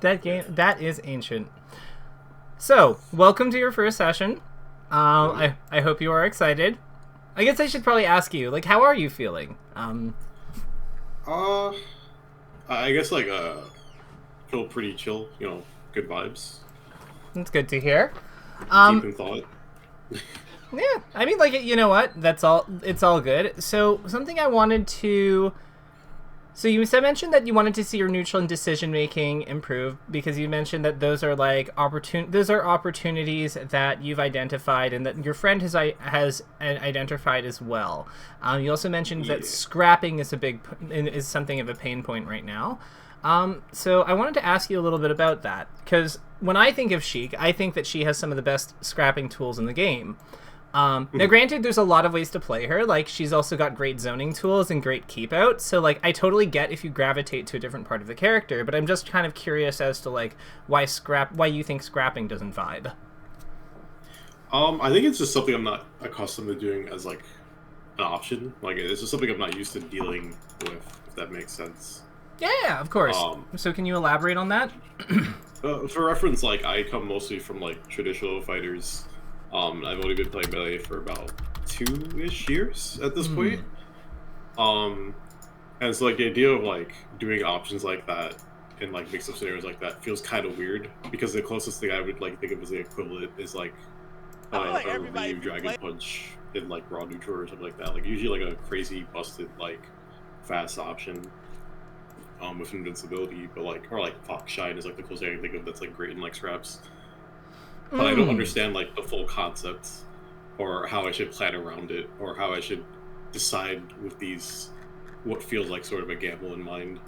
That is ancient. So, welcome to your first session. I hope you are excited. I guess I should probably ask you, like, how are you feeling? I guess feel pretty chill. Good vibes. That's good to hear. Deep in thought. Yeah, I mean, like, you know what? That's all. It's all good. So, something I wanted to. So you mentioned that you wanted to see your neutral and decision making improve because you mentioned that those are like those are opportunities that you've identified and that your friend has identified as well. You also mentioned that scrapping is something of a pain point right now. So I wanted to ask you a little bit about that because when I think of Sheik, I think that she has some of the best scrapping tools in the game. Now, granted, there's a lot of ways to play her. Like, she's also got great zoning tools and great keep out. So, like, I totally get if you gravitate to a different part of the character. But I'm just kind of curious as to, like, why you think scrapping doesn't vibe. I think it's just something I'm not accustomed to doing as, like, an option. Like, it's just something I'm not used to dealing with, if that makes sense. Yeah, of course. So can you elaborate on that? For reference, like, I come mostly from, like, traditional fighters. I've only been playing melee for about 2-ish years at this point. And so like the idea of like doing options like that in like mix-up scenarios like that feels kind of weird because the closest thing I would like think of as the equivalent is like a Ryu Dragon Punch in like raw neutral or something like that. Like usually like a crazy busted like fast option with invincibility, but like or like Fox Shine is like the closest I can think of that's like great in like scraps. But I don't understand like the full concept or how I should plan around it or how I should decide with these what feels like sort of a gamble in mind.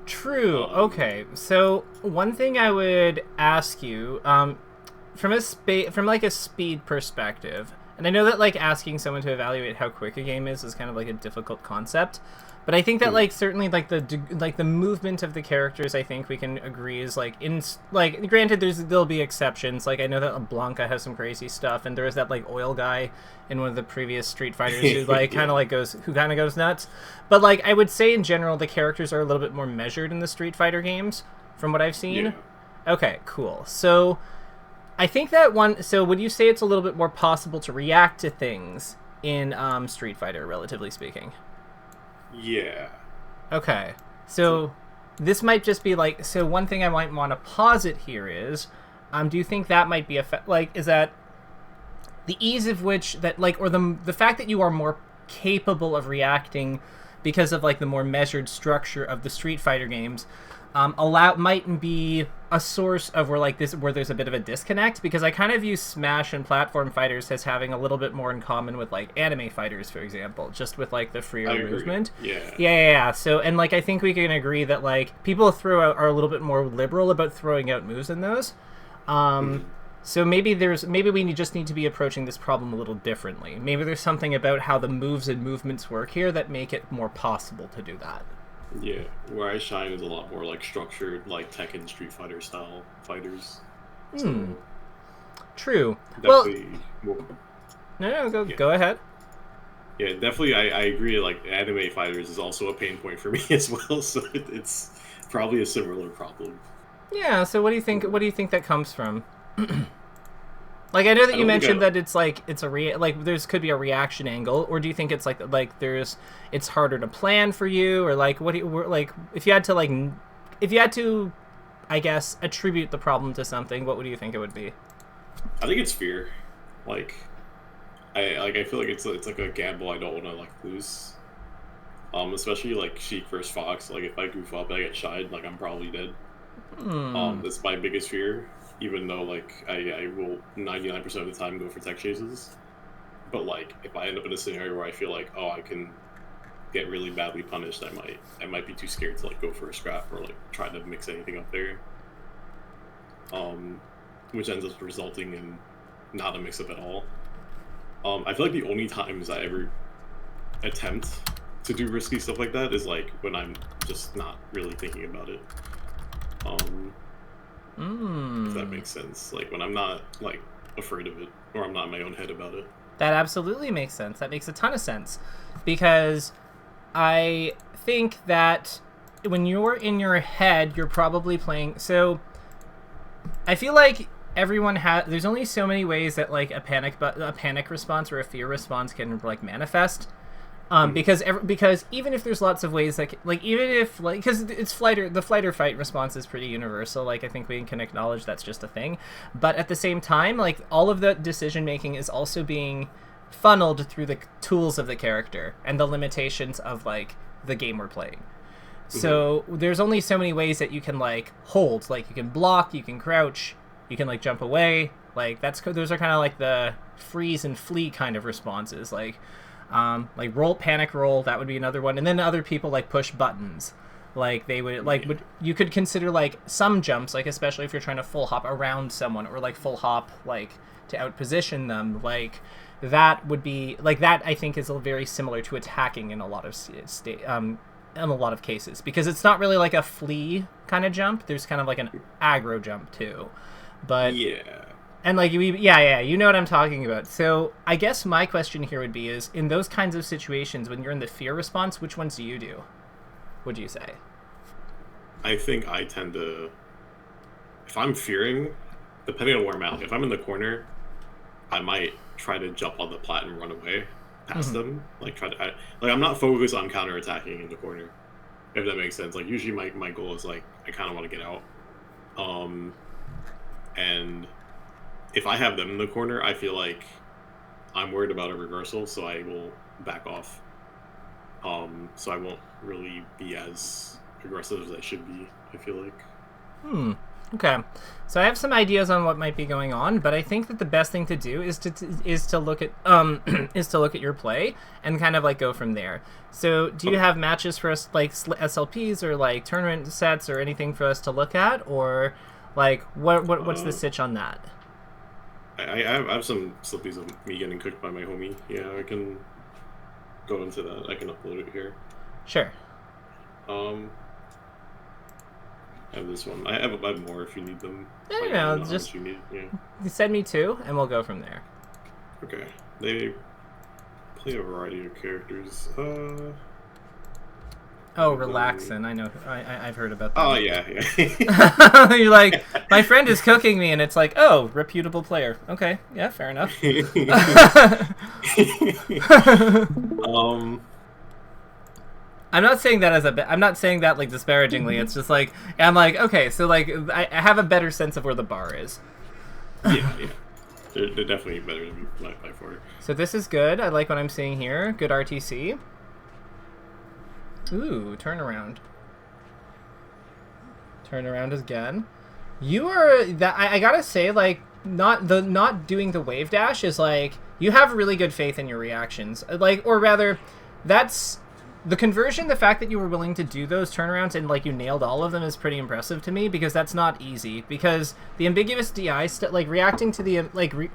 True. Okay. So one thing I would ask you from a speed perspective, and I know that like asking someone to evaluate how quick a game is kind of like a difficult concept. But I think that like certainly like the movement of the characters, I think we can agree is like granted there'll be exceptions. Like I know that Blanca has some crazy stuff, and there is that like oil guy in one of the previous Street Fighters who like kind of goes nuts. But like I would say in general the characters are a little bit more measured in the Street Fighter games from what I've seen. Yeah. Okay, cool. So I think that so would you say it's a little bit more possible to react to things in Street Fighter, relatively speaking? Yeah. Okay. So this might just be like, so one thing I might want to posit here is, do you think that might be is that the ease of which that like, or the fact that you are more capable of reacting because of like the more measured structure of the Street Fighter games, might be a source of where there's a bit of a disconnect, because I kind of view Smash and platform fighters as having a little bit more in common with like anime fighters, for example, just with like the freer movement. Yeah. So and like I think we can agree that like people are a little bit more liberal about throwing out moves in those. So maybe we just need to be approaching this problem a little differently. Maybe there's something about how the moves and movements work here that make it more possible to do that. Yeah, where I shine is a lot more like structured, like Tekken Street Fighter style fighters. So, true. Go ahead. Yeah, definitely. I agree. Like anime fighters is also a pain point for me as well. So it's probably a similar problem. Yeah. So what do you think? What do you think that comes from? Like I know that you mentioned that it's like could be a reaction angle, or do you think it's like it's harder to plan for you, or like if you had to I guess attribute the problem to something, what would you think it would be? I think it's fear. Like I feel like it's like a gamble I don't want to like lose. Especially like Sheik versus Fox. Like if I goof up and I get shied, like I'm probably dead. That's my biggest fear. Even though, like, I will 99% of the time go for tech chases. But, like, if I end up in a scenario where I feel like, oh, I can get really badly punished, I might be too scared to, like, go for a scrap or, like, try to mix anything up there. Which ends up resulting in not a mix-up at all. I feel like the only times I ever attempt to do risky stuff like that is, like, when I'm just not really thinking about it. If that makes sense. Like when I'm not like afraid of it, or I'm not in my own head about it. That absolutely makes sense. That makes a ton of sense. Because I think that when you're in your head, you're probably playing. So I feel like everyone has. There's only so many ways that like a panic response or a fear response can like manifest. Because even if there's lots of ways that like even if like because it's the flight or fight response is pretty universal. Like I think we can acknowledge that's just a thing. But at the same time, like all of the decision making is also being funneled through the tools of the character and the limitations of like the game we're playing. So there's only so many ways that you can like hold. Like you can block, you can crouch, you can like jump away. Like those are kind of like the freeze and flee kind of responses. Like panic roll, that would be another one. And then other people like push buttons. Like they would you could consider like some jumps, like especially if you're trying to full hop around someone or like full hop like to outposition them. Like that would be like that. I think is very similar to attacking in a lot of in a lot of cases, because it's not really like a flee kind of jump. There's kind of like an aggro jump too. But and like you know what I'm talking about. So I guess my question here would be is in those kinds of situations when you're in the fear response, which ones do you do? Would you say? I think I tend to, if I'm fearing, depending on where I'm at, like if I'm in the corner, I might try to jump on the plat and run away past them. Like I'm not focused on counterattacking in the corner, if that makes sense. Like usually my goal is like I kind of want to get out, and if I have them in the corner, I feel like I'm worried about a reversal, so I will back off. So I won't really be as aggressive as I should be, I feel like. Okay. So I have some ideas on what might be going on, but I think that the best thing to do is to look at your play and kind of like go from there. So do you have matches for us, like SLPs or like tournament sets or anything for us to look at, or like what's the sitch on that? I have some SLPs of me getting cooked by my homie. Yeah, I can go into that. I can upload it here. Sure. I have this one. I have more if you need them. I don't know, just you send me two, and we'll go from there. Okay. They play a variety of characters. Oh, relaxin'. I know. I've heard about that. Oh, yeah. You're like, my friend is cooking me, and it's like, oh, reputable player. Okay, yeah, fair enough. I'm not saying that I'm not saying that like disparagingly. It's just like I'm like, okay, so like I have a better sense of where the bar is. Yeah. They're definitely better than by far. So this is good. I like what I'm seeing here. Good RTC. Ooh, turnaround. Turnaround again. You are that I gotta say, like not doing the wave dash is like you have really good faith in your reactions. Like, or rather, that's the conversion. The fact that you were willing to do those turnarounds and like you nailed all of them is pretty impressive to me, because that's not easy. Because the ambiguous DI like reacting to the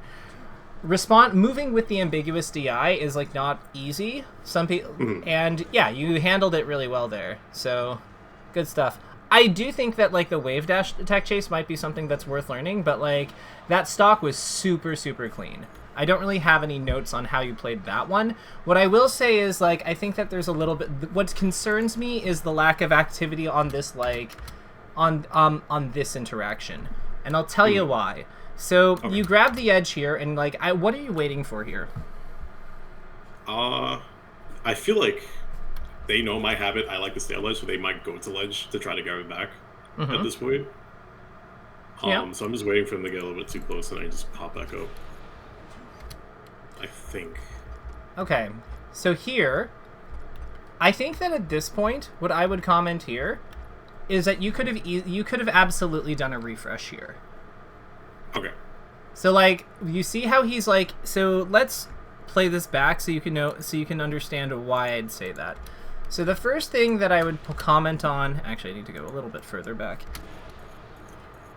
moving with the ambiguous DI is like not easy. Some people and yeah, you handled it really well there. So good stuff. I do think that like the wave dash attack chase might be something that's worth learning, but like that stock was super clean. I don't really have any notes on how you played that one. What I will say is like I think that there's a little bit. What concerns me is the lack of activity on this like on this interaction, and I'll tell you why. So you grab the edge here, and like what are you waiting for here? I feel like they know my habit. I like to stay on ledge, so they might go to ledge to try to grab it back at this point. So I'm just waiting for them to get a little bit too close, and I just pop back up. I think. Okay, so here, I think that at this point, what I would comment here is that you could have absolutely done a refresh here. Okay. So like you see how he's like. So let's play this back so you can understand why I'd say that. So the first thing that I would comment on, actually I need to go a little bit further back.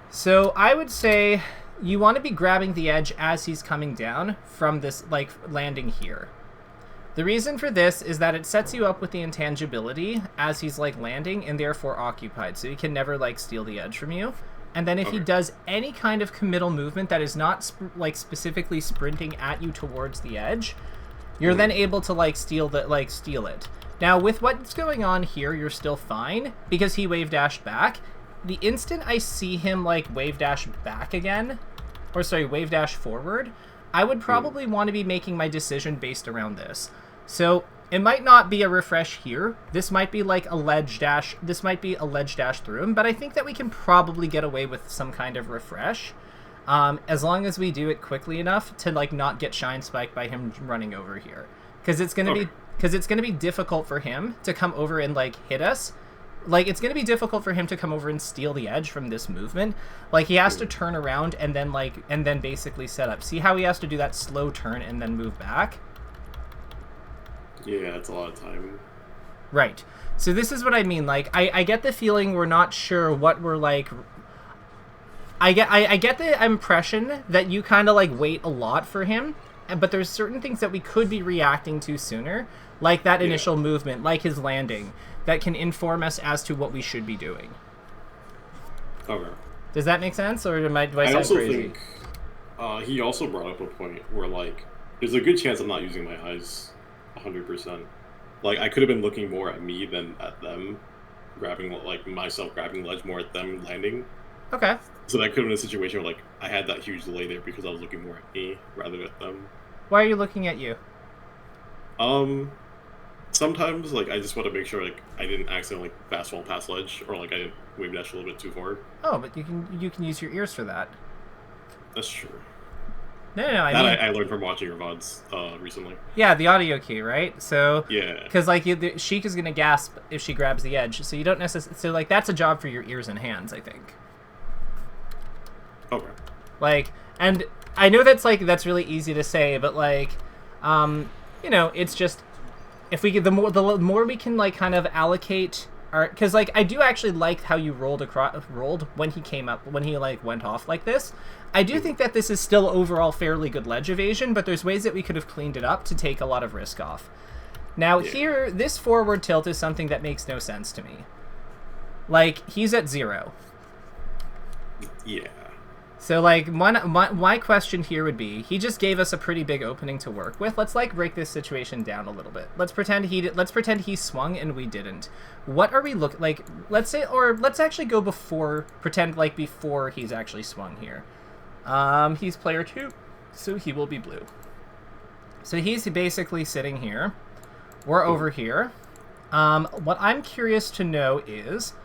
So I would say you want to be grabbing the edge as he's coming down from this, like, landing here. The reason for this is that it sets you up with the intangibility as he's, like, landing and therefore occupied, so he can never, like, steal the edge from you. And then if he does any kind of committal movement that is not, specifically sprinting at you towards the edge, you're then able to like steal it. Now with what's going on here, you're still fine because he wave dashed back. The instant I see him like wave dash back again, or sorry, wave dash forward, I would probably want to be making my decision based around this. So it might not be a refresh here. This might be like a ledge dash. This might be a ledge dash through him, but I think that we can probably get away with some kind of refresh. As long as we do it quickly enough to like not get shine spiked by him running over here. Because it's going to be difficult for him to come over and like hit us. Like, it's going to be difficult for him to come over and steal the edge from this movement. Like, he has to turn around and then basically set up. See how he has to do that slow turn and then move back? Yeah, it's a lot of time. Right. So this is what I mean. Like, I get the feeling we're not sure what we're, like... I get the impression that you kind of, like, wait a lot for him. But there's certain things that we could be reacting to sooner. Like that initial movement, like his landing, that can inform us as to what we should be doing. Okay. Does that make sense, or do I sound crazy? I also think he also brought up a point where, like, there's a good chance I'm not using my eyes 100%. Like, I could have been looking more at me than at them, myself grabbing ledge more at them landing. Okay. So that could have been a situation where, like, I had that huge delay there because I was looking more at me rather than at them. Why are you looking at you? Sometimes, like, I just want to make sure, like, I didn't accidentally fast fall past ledge, or, like, I didn't wave dash a little bit too far. Oh, but you can use your ears for that. That's true. No, I learned from watching your VODs recently. Yeah, the audio key, right? So yeah, because like Sheik is gonna gasp if she grabs the edge, so you don't necessarily. So like that's a job for your ears and hands, I think. Okay. Like, and I know that's really easy to say, but like, it's just if we get the more we can like kind of allocate our, because like I do actually like how you rolled when he came up, when he like went off like this. I do think that this is still overall fairly good ledge evasion, but there's ways that we could have cleaned it up to take a lot of risk off. Now here, this forward tilt is something that makes no sense to me. Like, he's at 0. Yeah. So, like, my question here would be, he just gave us a pretty big opening to work with. Let's, like, break this situation down a little bit. Let's pretend he swung and we didn't. What are we like, let's actually go before he's actually swung here. He's player 2, so he will be blue. So he's basically sitting here. We're over here. What I'm curious to know is,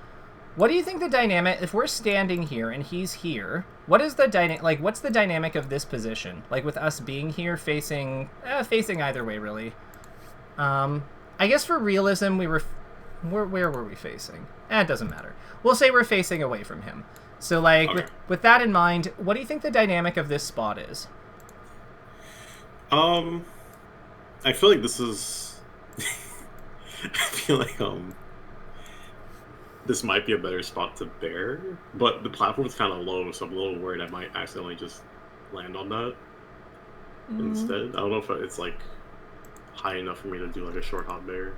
what do you think the dynamic, if we're standing here and he's here, what is the dynamic, like, what's the dynamic of this position? Like, with us being here, facing either way, really. I guess for realism, where were we facing? It doesn't matter. We'll say we're facing away from him. So, like, okay. with that in mind, what do you think the dynamic of this spot is? I feel like this is... I feel like, this might be a better spot to bear, but the platform's kind of low, so I'm a little worried I might accidentally just land on that instead. I don't know if it's, like, high enough for me to do, like, a short hop bear.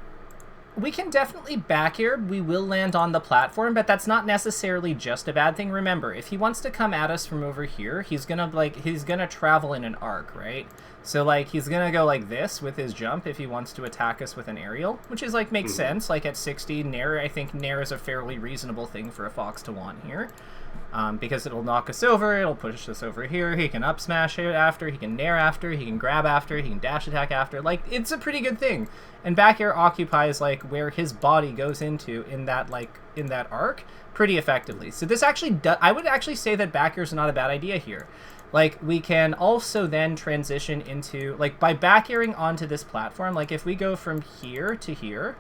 We can definitely back air. We will land on the platform, but that's not necessarily just a bad thing. Remember, if he wants to come at us from over here, he's gonna travel in an arc, right? So, like, he's gonna go like this with his jump if he wants to attack us with an aerial, which is, like, makes sense. Like, at 60, Nair, I think Nair is a fairly reasonable thing for a Fox to want here. Because it'll knock us over, it'll push us over here, he can up smash it after, he can Nair after, he can grab after, he can dash attack after. Like, it's a pretty good thing. And back air occupies, like, where his body goes into in that arc pretty effectively. So this actually I would actually say that back air is not a bad idea here. Like, we can also then transition into, like, by back airing onto this platform, like, if we go from here to here,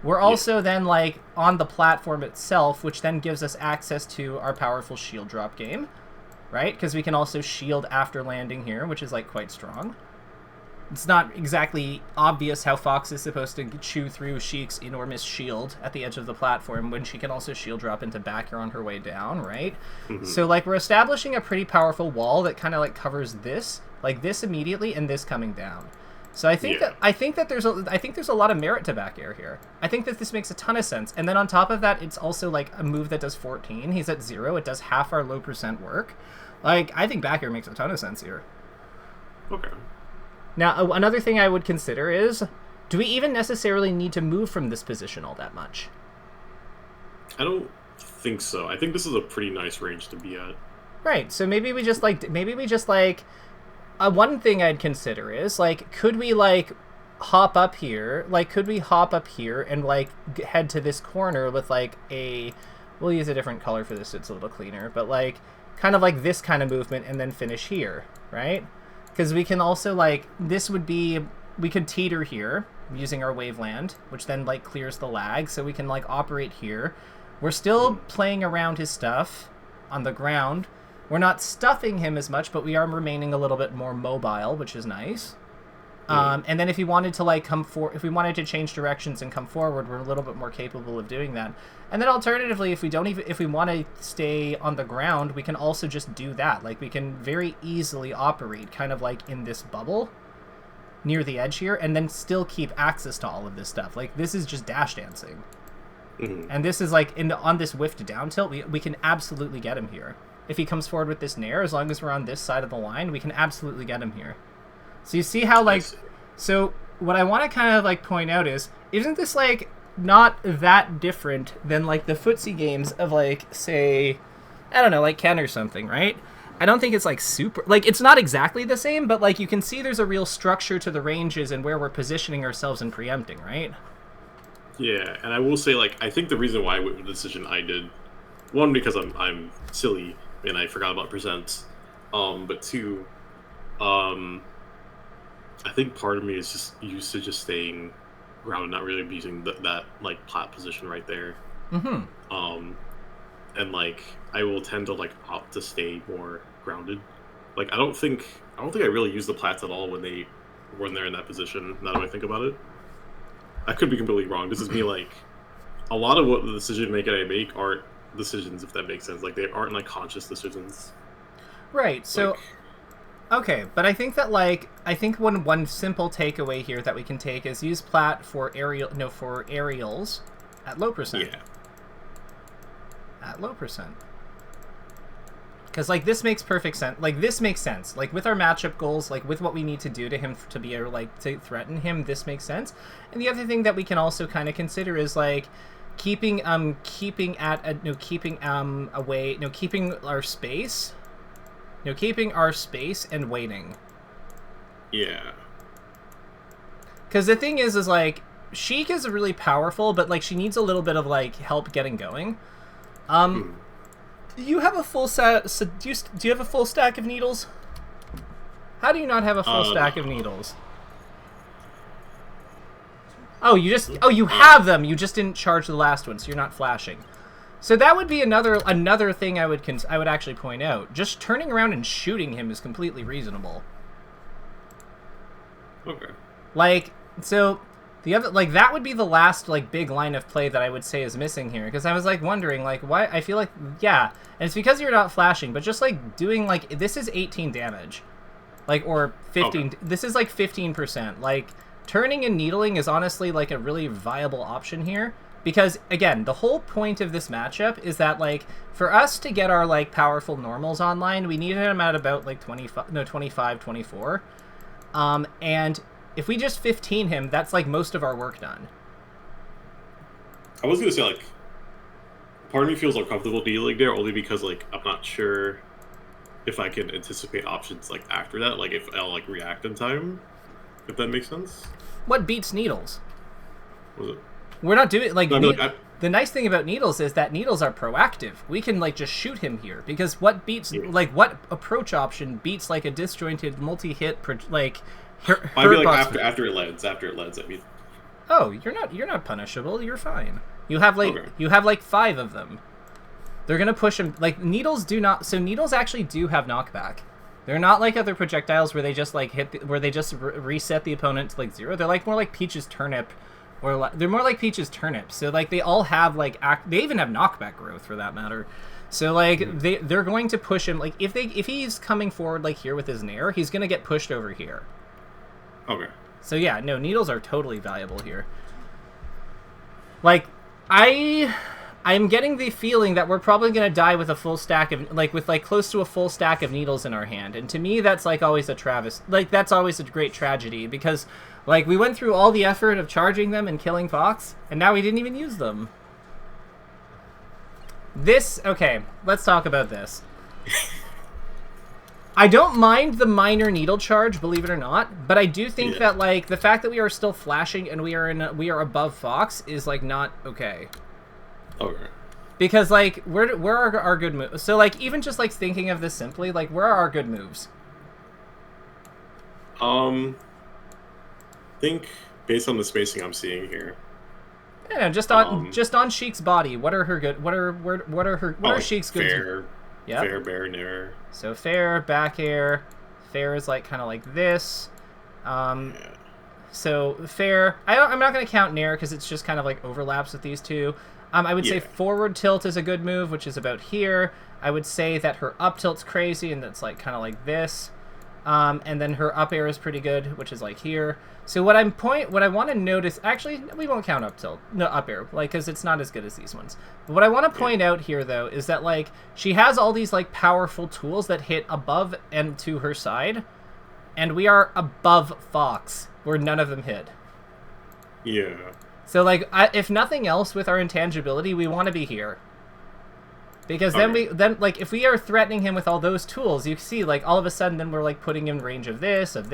we're also then, like, on the platform itself, which then gives us access to our powerful shield drop game, right? Because we can also shield after landing here, which is, like, quite strong. It's not exactly obvious how Fox is supposed to chew through Sheik's enormous shield at the edge of the platform when she can also shield drop into back air on her way down, right? So, like, we're establishing a pretty powerful wall that kind of, like, covers this, like, this immediately and this coming down. So I think that there's a lot of merit to back air here. I think that this makes a ton of sense. And then on top of that, it's also like a move that does 14. He's at 0. It does half our low % work. Like, I think back air makes a ton of sense here. Okay. Now, another thing I would consider is, do we even necessarily need to move from this position all that much? I don't think so. I think this is a pretty nice range to be at. Right, so maybe we just, like, one thing I'd consider is, like, could we, like, hop up here? Like, could we hop up here and, like, head to this corner with, like, we'll use a different color for this so it's a little cleaner, but, like, kind of like this kind of movement and then finish here, right? Because we can also, like, we could teeter here using our waveland, which then, like, clears the lag, so we can, like, operate here. We're still playing around his stuff on the ground. We're not stuffing him as much, but we are remaining a little bit more mobile, which is nice. And then if he wanted to, like, if we wanted to change directions and come forward, we're a little bit more capable of doing that. And then alternatively, if we want to stay on the ground, we can also just do that. Like, we can very easily operate kind of like in this bubble near the edge here, and then still keep access to all of this stuff. Like, this is just dash dancing. And this is like on this whiffed down tilt, we can absolutely get him here. If he comes forward with this nair, as long as we're on this side of the line, we can absolutely get him here. So you see how, like, so what I want to kind of, like, point out is, isn't this, like, not that different than, like, the footsie games of, like, say, I don't know, like Ken or something, right? I don't think it's, like, super, like, it's not exactly the same, but, like, you can see there's a real structure to the ranges and where we're positioning ourselves and preempting, right? Yeah, and I will say, like, I think the reason why I went with the decision I did, one, because I'm silly and I forgot about presents, but two, I think part of me is just used to just staying grounded, not really abusing that like plat position right there. And like I will tend to, like, opt to stay more grounded. Like I don't think I really use the plats at all when they're in that position. Now that I think about it, I could be completely wrong. This is me, like, a lot of what the decision making I make aren't decisions, if that makes sense. Like, they aren't, like, conscious decisions. Right. So, like, okay, but I think that, like, one simple takeaway here that we can take is use plat for aerials at low percent. Yeah. At low percent. Because, like, this makes perfect sense. Like, this makes sense. Like, with our matchup goals, like, with what we need to do to him to be able, like, to threaten him, this makes sense. And the other thing that we can also kind of consider is, like, keeping our space. Keeping our space and waiting. Yeah. Because the thing is, like, Sheik is really powerful, but, like, she needs a little bit of, like, help getting going. Do you have a full set? Do you have a full stack of needles? How do you not have a full stack of needles? Oh, you have them. You just didn't charge the last one, so you're not flashing. So that would be another thing I would actually point out. Just turning around and shooting him is completely reasonable. Okay. Like, so the other, like, that would be the last, like, big line of play that I would say is missing here, because I was, like, wondering, like, why I feel like, yeah, and it's because you're not flashing, but just, like, doing, like, this is 18 damage, like, or 15, okay. This is, like, 15%, like, turning and needling is honestly, like, a really viable option here, because, again, the whole point of this matchup is that, like, for us to get our, like, powerful normals online, we needed them at about, like, 25, 24, and if we just 15 him, that's, like, most of our work done. I was gonna say, like, part of me feels uncomfortable dealing there only because, like, I'm not sure if I can anticipate options, like, after that, like, if I'll, like, react in time, if that makes sense. What beats needles? Was it? We're not doing, like, the nice thing about needles is that needles are proactive. We can, like, just shoot him here, because what beats, like, what approach option beats, like, a disjointed multi-hit, like, I mean, like, after it lands, I mean. Oh, you're not punishable. You're fine. You have like 5 of them. They're gonna push him. Like, needles do not. So needles actually do have knockback. They're not like other projectiles where they just, like, where they just reset the opponent to, like, 0. They're, like, more like Peach's turnip, or they're more like Peach's turnip. So, like, they all have, like, they even have knockback growth for that matter. So, like, they're going to push him. Like, if he's coming forward, like, here with his nair, he's gonna get pushed over here. Okay. So yeah, no, needles are totally valuable here. Like, I I'm getting the feeling that we're probably going to die with a full stack of, like, with, like, close to a full stack of needles in our hand. And to me, that's, like, always a that's always a great tragedy, because, like, we went through all the effort of charging them and killing Fox, and now we didn't even use them. Okay, let's talk about this. I don't mind the minor needle charge, believe it or not, but I do think that, like, the fact that we are still flashing and we are above Fox is, like, not okay. Okay. Because, like, where are our good moves? So, like, even just, like, thinking of this simply, like, where are our good moves? I think based on the spacing I'm seeing here. Yeah, just on Sheik's body. What are her good? What are Sheik's good? Fair. Yeah. Fair, bair, nair. So fair, back air. Fair is like kind of like this. So fair. I'm not going to count nair because it's just kind of like overlaps with these two. I would say forward tilt is a good move, which is about here. I would say that her up tilt's crazy, and that's like kind of like this. And then her up air is pretty good, which is like here. So what I want to notice, actually, we won't count up air, like, because it's not as good as these ones. But what I want to point out here, though, is that, like, she has all these, like, powerful tools that hit above and to her side, and we are above Fox, where none of them hit. Yeah. So, like, if nothing else, with our intangibility, we want to be here. Because then like, if we are threatening him with all those tools, you see, like, all of a sudden, then we're, like, putting him in range of this, of,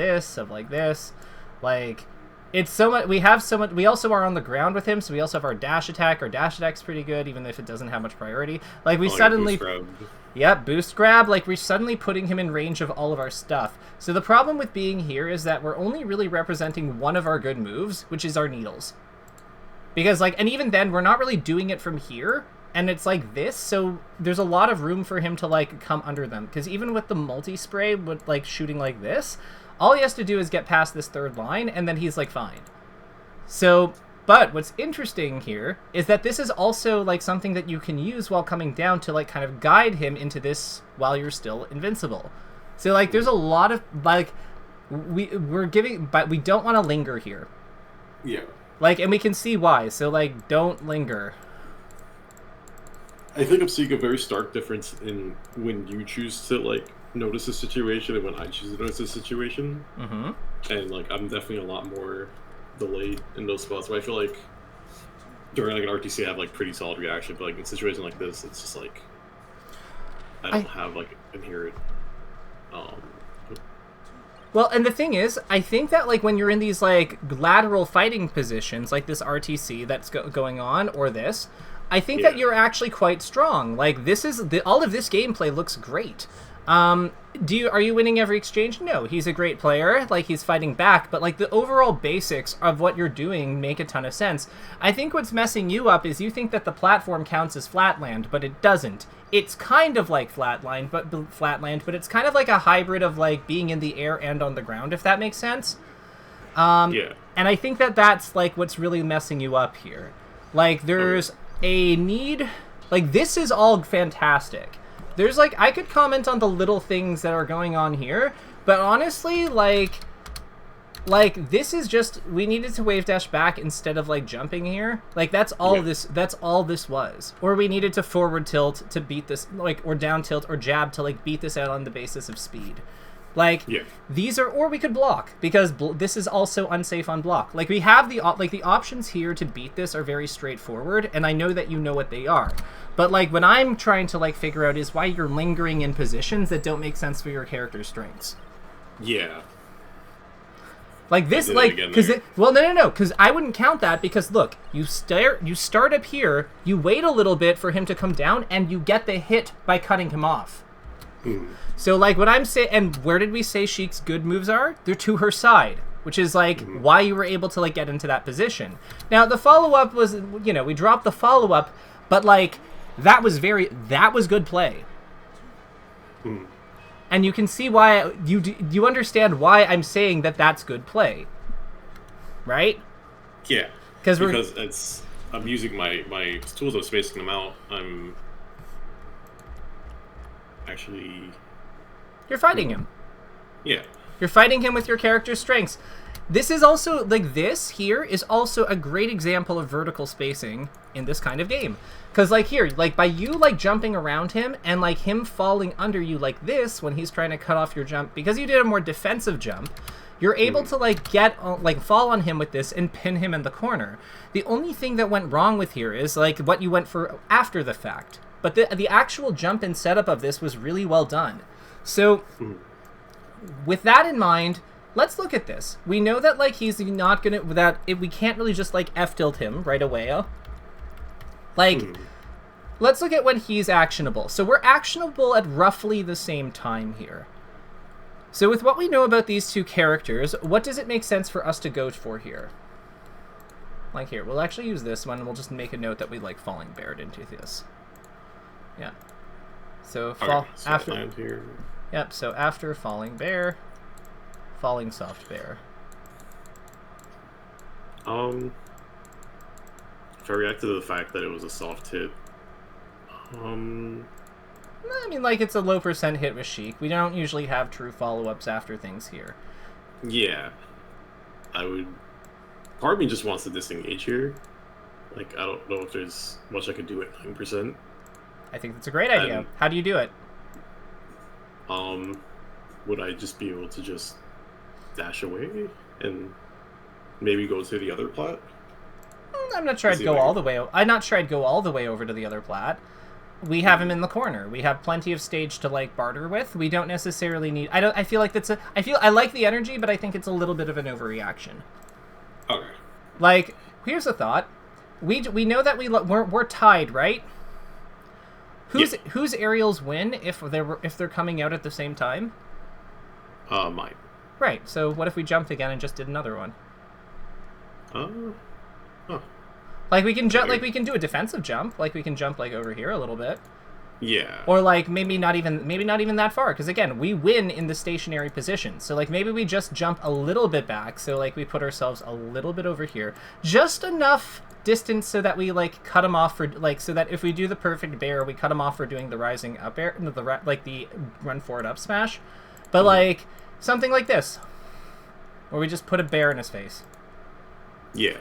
like, this. Like, it's so much, we have so much, we also are on the ground with him, so we also have our dash attack. Our dash attack's pretty good, even if it doesn't have much priority. Like, we suddenly... Boost grab. Yep, boost grab. Like, we're suddenly putting him in range of all of our stuff. So the problem with being here is that we're only really representing one of our good moves, which is our needles. Because, like, and even then, we're not really doing it from here. And it's like this, so there's a lot of room for him to, like, come under them. Because even with the multi-spray, with, like, shooting like this, all he has to do is get past this third line, and then he's, like, fine. So, but what's interesting here is that this is also, like, something that you can use while coming down to, like, kind of guide him into this while you're still invincible. So, like, there's a lot of, like, but we don't want to linger here. Yeah. Like, and we can see why, so, like, don't linger. I think I'm seeing a very stark difference in when you choose to, like, notice a situation and when I choose to notice a situation. Mm-hmm. And, like, I'm definitely a lot more delayed in those spots where I feel like during, like, an RTC I have, like, pretty solid reaction, but, like, in situations like this, it's just, like, I don't have, like, inherent, Well, and the thing is, I think that, like, when you're in these, like, lateral fighting positions, like this RTC that's going on, or this, I think that you're actually quite strong. Like, this is all of this gameplay looks great. Are you winning every exchange? No, he's a great player. Like, he's fighting back, but, like, the overall basics of what you're doing make a ton of sense. I think what's messing you up is you think that the platform counts as flatland, but it doesn't. It's kind of like flatland, but it's kind of like a hybrid of, like, being in the air and on the ground, if that makes sense. And I think that that's, like, what's really messing you up here. Like, there's a need, like, this is all fantastic. There's, like, I could comment on the little things that are going on here, but honestly, like, this is just, we needed to wave dash back instead of, like, jumping here. Like, that's all this was. Or we needed to forward tilt to beat this, like, or down tilt or jab to, like, beat this out on the basis of speed. Like, these are, or we could block, because this is also unsafe on block. Like, we have the options here to beat this are very straightforward, and I know that you know what they are. But, like, what I'm trying to, like, figure out is why you're lingering in positions that don't make sense for your character's strengths. Yeah. Like, this, like, because no, because I wouldn't count that, because, look, you start up here, you wait a little bit for him to come down, and you get the hit by cutting him off. So, like, what I'm saying, and where did we say Sheik's good moves are? They're to her side, which is, like, why you were able to, like, get into that position. Now, the follow-up was, you know, we dropped the follow-up, but, like, that was good play. And you can see why, you understand why I'm saying that that's good play. Right? Yeah. Because I'm using my tools, I'm spacing them out, I'm actually... You're fighting him. Yeah. You're fighting him with your character's strengths. This is also, like, this here is also a great example of vertical spacing in this kind of game. Because, like, here, like, by you, like, jumping around him and, like, him falling under you like this when he's trying to cut off your jump, because you did a more defensive jump, you're able to, like, fall on him with this and pin him in the corner. The only thing that went wrong with here is, like, what you went for after the fact. But the actual jump and setup of this was really well done. So, with that in mind, let's look at this. We know that, like, he's not gonna, we can't really just, like, F-tilt him right away. Like, let's look at when he's actionable. So we're actionable at roughly the same time here. So with what we know about these two characters, what does it make sense for us to go for here? Like here, we'll actually use this one, and we'll just make a note that we like falling beared into this. Yeah. So, so after land here. Yep, so after falling bear, falling soft bear. If I react to the fact that it was a soft hit, I mean, like, it's a low % hit with Sheik. We don't usually have true follow-ups after things here. Yeah. I would... Part of me just wants to disengage here. Like, I don't know if there's much I could do at 9%. I think that's a great idea. How do you do it? Would I just be able to just dash away and maybe go to the other plat? I'm not sure I'd go all the way. I'm not sure I'd go all the way over to the other plat. We have him in the corner. We have plenty of stage to like barter with. We don't necessarily need. I feel like that's a. I like the energy, but I think it's a little bit of an overreaction. Okay. Like, here's a thought. We know that we're tied, right? Whose aerials win if they're coming out at the same time? Mine. Right. So what if we jumped again and just did another one? Like we can jump, like we can do a defensive jump, like we can jump like over here a little bit. Yeah. Or like maybe not even that far, because again, we win in the stationary position. So like maybe we just jump a little bit back, so like we put ourselves a little bit over here, just enough distance so that we like cut him off for like so that if we do the perfect bear, we cut him off for doing the rising up air, like the run forward up smash. But like something like this, where we just put a bear in his face. Yeah.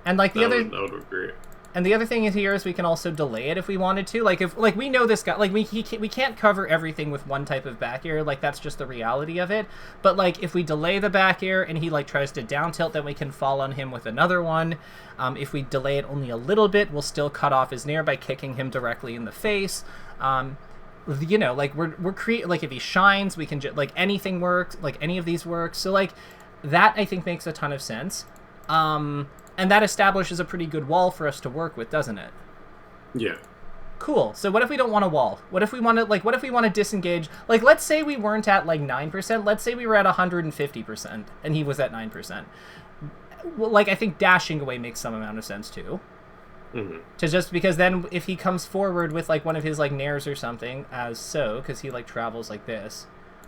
And like that would be great. And the other thing is here is we can also delay it if we wanted to. Like if like we know this guy, like we can't cover everything with one type of back air. Like that's just the reality of it. But like if we delay the back air and he like tries to down tilt, then we can fall on him with another one. If we delay it only a little bit, we'll still cut off his nair by kicking him directly in the face. You know, like we're like if he shines, we can like anything works. Like any of these works. So like that I think makes a ton of sense. And that establishes a pretty good wall for us to work with, doesn't it? Yeah. Cool. So what if we don't want a wall? What if we want to disengage? Like, let's say we weren't at, like, 9%. Let's say we were at 150%, and he was at 9%. Well, like, I think dashing away makes some amount of sense, too. Mm-hmm. Just because then if he comes forward with, like, one of his, like, nairs or something, as so, because he, like, travels like this,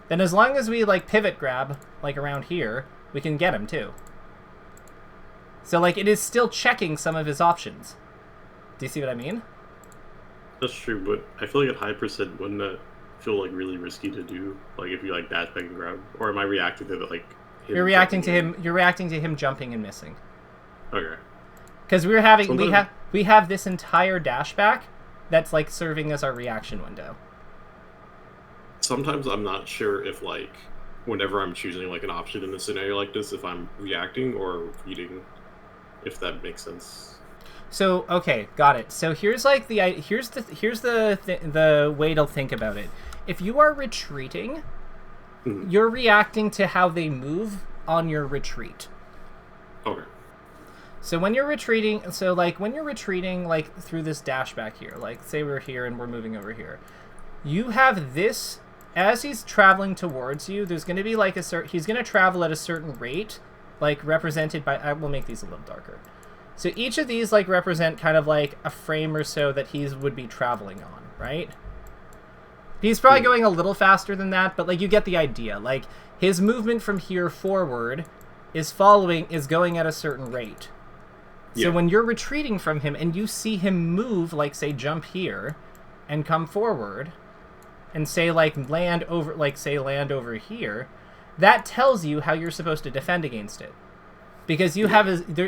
then as long as we, like, pivot grab, like, around here, we can get him, too. So, like, it is still checking some of his options. Do you see what I mean? That's true, but I feel like at high percent, wouldn't that feel, like, really risky to do? Like, if you, like, dash back and grab? Or am I reacting to, like, him You're reacting to him jumping and missing. Okay. Because we have this entire dash back that's, like, serving as our reaction window. Sometimes I'm not sure if, like, whenever I'm choosing, like, an option in a scenario like this, if I'm reacting or reading... If that makes sense. So okay, got it. So here's like here's the way to think about it. If you are retreating, you're reacting to how they move on your retreat. Okay. So when you're retreating, like through this dash back here, like say we're here and we're moving over here, you have this as he's traveling towards you. There's going to be like he's going to travel at a certain rate. Like, represented by... I will make these a little darker. So each of these, like, represent kind of, like, a frame or so that he would be traveling on, right? He's probably going a little faster than that, but, like, you get the idea. Like, his movement from here forward is going at a certain rate. So when you're retreating from him and you see him move, like, say, jump here and come forward and say, like, land over here... that tells you how you're supposed to defend against it. Because you have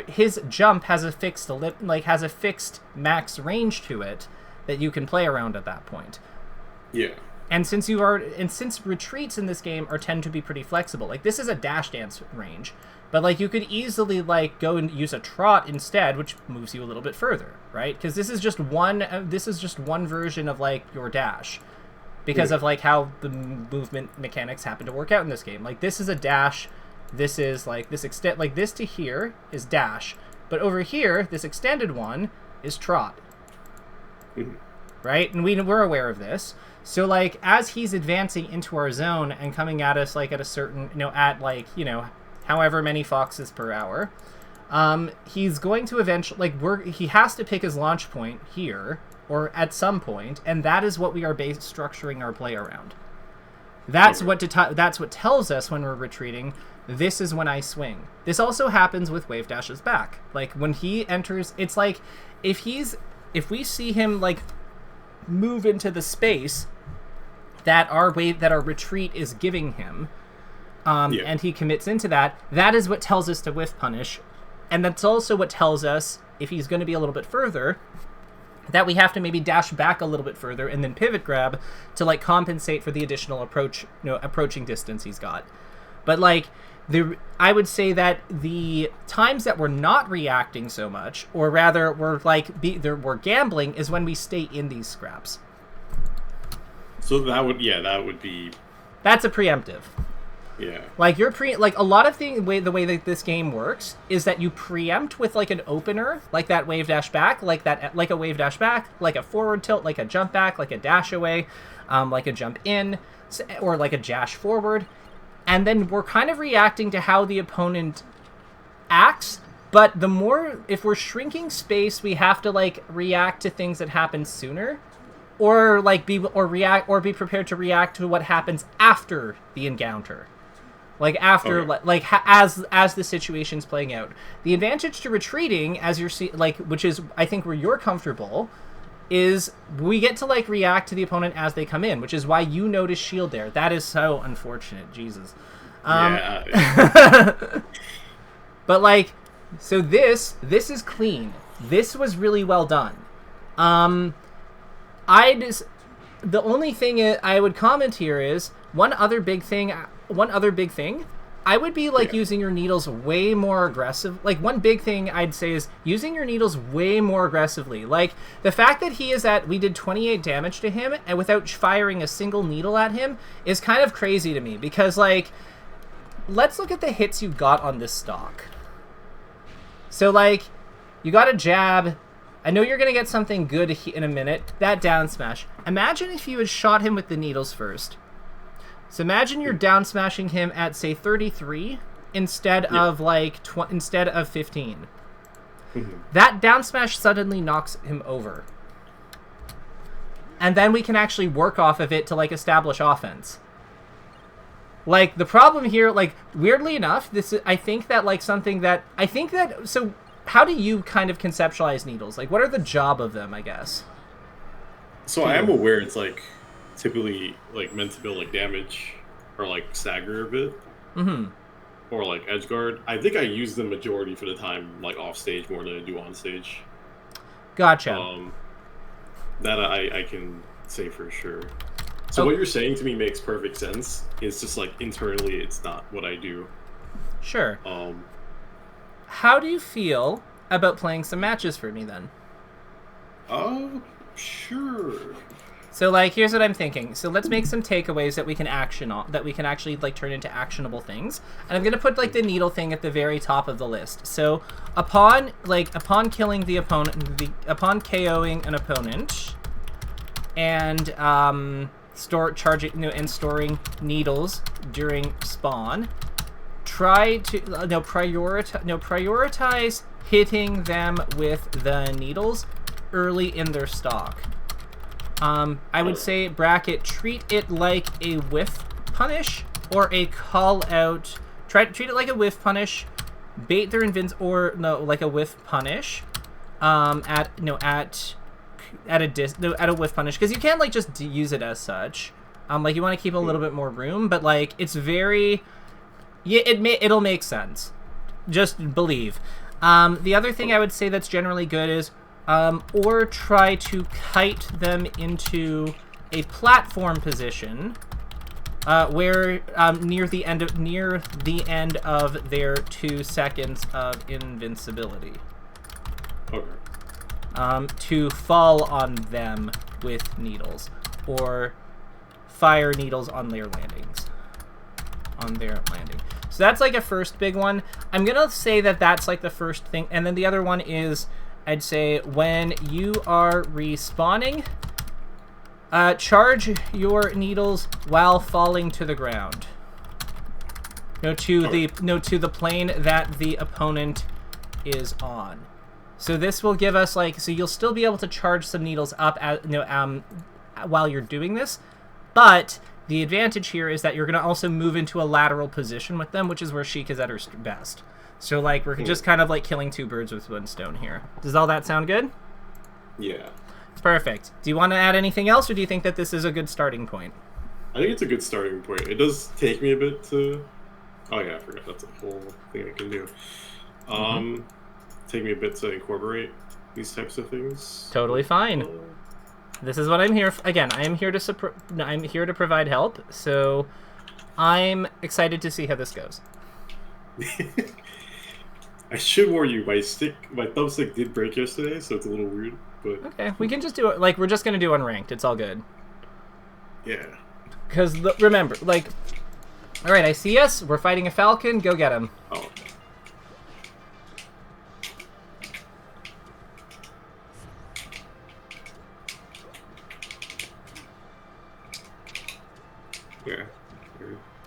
his jump has a fixed has a fixed max range to it that you can play around at that point. Yeah. And since retreats in this game tend to be pretty flexible, like this is a dash dance range, but like you could easily like go and use a trot instead, which moves you a little bit further, right? Because this is just one version of like your dash, because of like how the movement mechanics happen to work out in this game. Like this is a dash. This is like this extent, like this to here is dash, but over here, this extended one is trot. Right? And we're aware of this. So like as he's advancing into our zone and coming at us like at a certain, at like, however many foxes per hour, he's going to eventually he has to pick his launch point here or at some point, and that is what we are structuring our play around. That's what tells us when we're retreating. This is when I swing. This also happens with wave dashes back. Like when he enters, it's like if we see him like move into the space that our retreat is giving him, and he commits into that, that is what tells us to whiff punish, and that's also what tells us if he's going to be a little bit further, that we have to maybe dash back a little bit further and then pivot grab to like compensate for the additional approaching distance he's got. But like I would say that the times that we're not reacting so much, or rather we're gambling, is when we stay in these scraps. So that would be... That's a preemptive. Yeah. Like a lot of the way that this game works is that you preempt with like an opener, like that wave dash back, like a wave dash back, like a forward tilt, like a jump back, like a dash away, like a jump in, or like a dash forward. And then we're kind of reacting to how the opponent acts, but if we're shrinking space, we have to like react to things that happen sooner, or like be prepared to react to what happens after the encounter, like after as the situation's playing out. The advantage to retreating, as you're which is I think where you're comfortable, is we get to like react to the opponent as they come in, which is why you notice shield there. That is so unfortunate, Jesus. Yeah. But like, so this is clean. This was really well done. The only thing I would comment here is one other big thing. I would be like using your needles way more aggressive. Like one big thing I'd say is using your needles way more aggressively. Like the fact that we did 28 damage to him and without firing a single needle at him is kind of crazy to me, because like, let's look at the hits you got on this stock. So like, you got a jab. I know you're going to get something good in a minute. That down smash. Imagine if you had shot him with the needles first. So imagine you're down smashing him at say 33 instead of like instead of 15. Mm-hmm. That down smash suddenly knocks him over. And then we can actually work off of it to like establish offense. Like the problem here, like weirdly enough, so how do you kind of conceptualize needles? Like what are the job of them, I guess? So I am aware it's like typically like meant to build like damage or like stagger a bit, or like edge guard. I think I use the majority for the time like off stage more than I do on stage. Gotcha. That I can say for sure. So what you're saying to me makes perfect sense. It's just like internally it's not what I do. Sure. How do you feel about playing some matches for me then? Sure. So like, here's what I'm thinking. So let's make some takeaways that we can action on, that we can actually like turn into actionable things. And I'm gonna put like the needle thing at the very top of the list. So upon killing the opponent, upon KOing an opponent, and storing needles during spawn, prioritize hitting them with the needles early in their stock. I would say treat it like a whiff punish or a call out. Treat it like a whiff punish, bait their like a whiff punish. At a whiff punish, because you can't like just use it as such. Like you want to keep a little bit more room, but like it's very Yeah, it'll make sense. Just believe. The other thing I would say that's generally good is, or try to kite them into a platform position, where near the end of their 2 seconds of invincibility. Okay. To fall on them with needles, or fire needles on their landings. So that's like a first big one. I'm gonna say that that's like the first thing, and then the other one is, I'd say when you are respawning, charge your needles while falling to the ground. To the plane that the opponent is on. So this will give us so you'll still be able to charge some needles up while you're doing this, but the advantage here is that you're going to also move into a lateral position with them, which is where Sheik is at her best. So we're just kind of killing 2 birds with 1 stone here. Does all that sound good? Yeah. Perfect. Do you want to add anything else, or do you think that this is a good starting point? I think it's a good starting point. It does take me a bit to... Oh yeah, I forgot that's a whole thing I can do. Take me a bit to incorporate these types of things. Totally fine. This is what I'm here for. Again, I'm here to provide help, so I'm excited to see how this goes. I should warn you, my thumbstick did break yesterday, so it's a little weird, but... Okay, we can just do it, we're just gonna do unranked, it's all good. Yeah. Because, remember, alright, I see us, we're fighting a falcon, go get him. Oh. Yeah.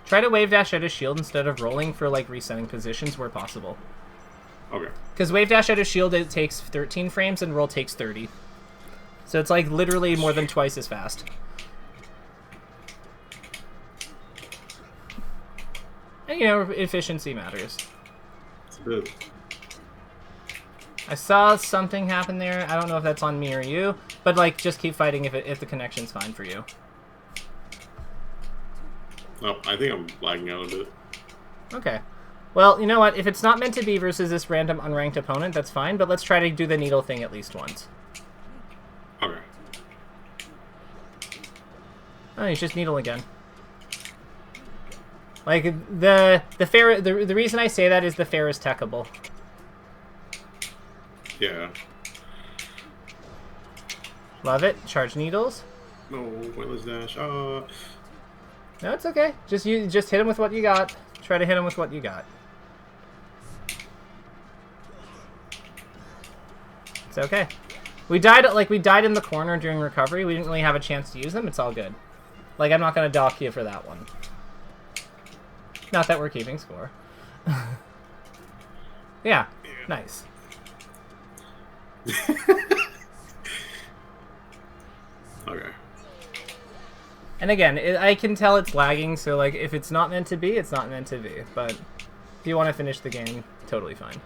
Try to wave dash out a shield instead of rolling for resetting positions where possible. Okay. Because wave dash out a shield, it takes 13 frames and roll takes 30. So it's literally more than twice as fast. And efficiency matters. It's a bit. I saw something happen there. I don't know if that's on me or you, but just keep fighting if the connection's fine for you. Oh, I think I'm lagging out a bit. Okay. Well, you know what? If it's not meant to be versus this random unranked opponent, that's fine, but let's try to do the needle thing at least once. Okay. Oh, he's just needle again. The reason I say that is the fair is techable. Yeah. Love it. Charge needles. No, pointless dash. No, it's okay. Just hit him with what you got. Try to hit him with what you got. It's okay. We died in the corner during recovery. We didn't really have a chance to use them. It's all good. I'm not gonna dock you for that one. Not that we're keeping score. Yeah. Nice. Okay. And again, I can tell it's lagging, so if it's not meant to be, it's not meant to be. But if you want to finish the game, totally fine.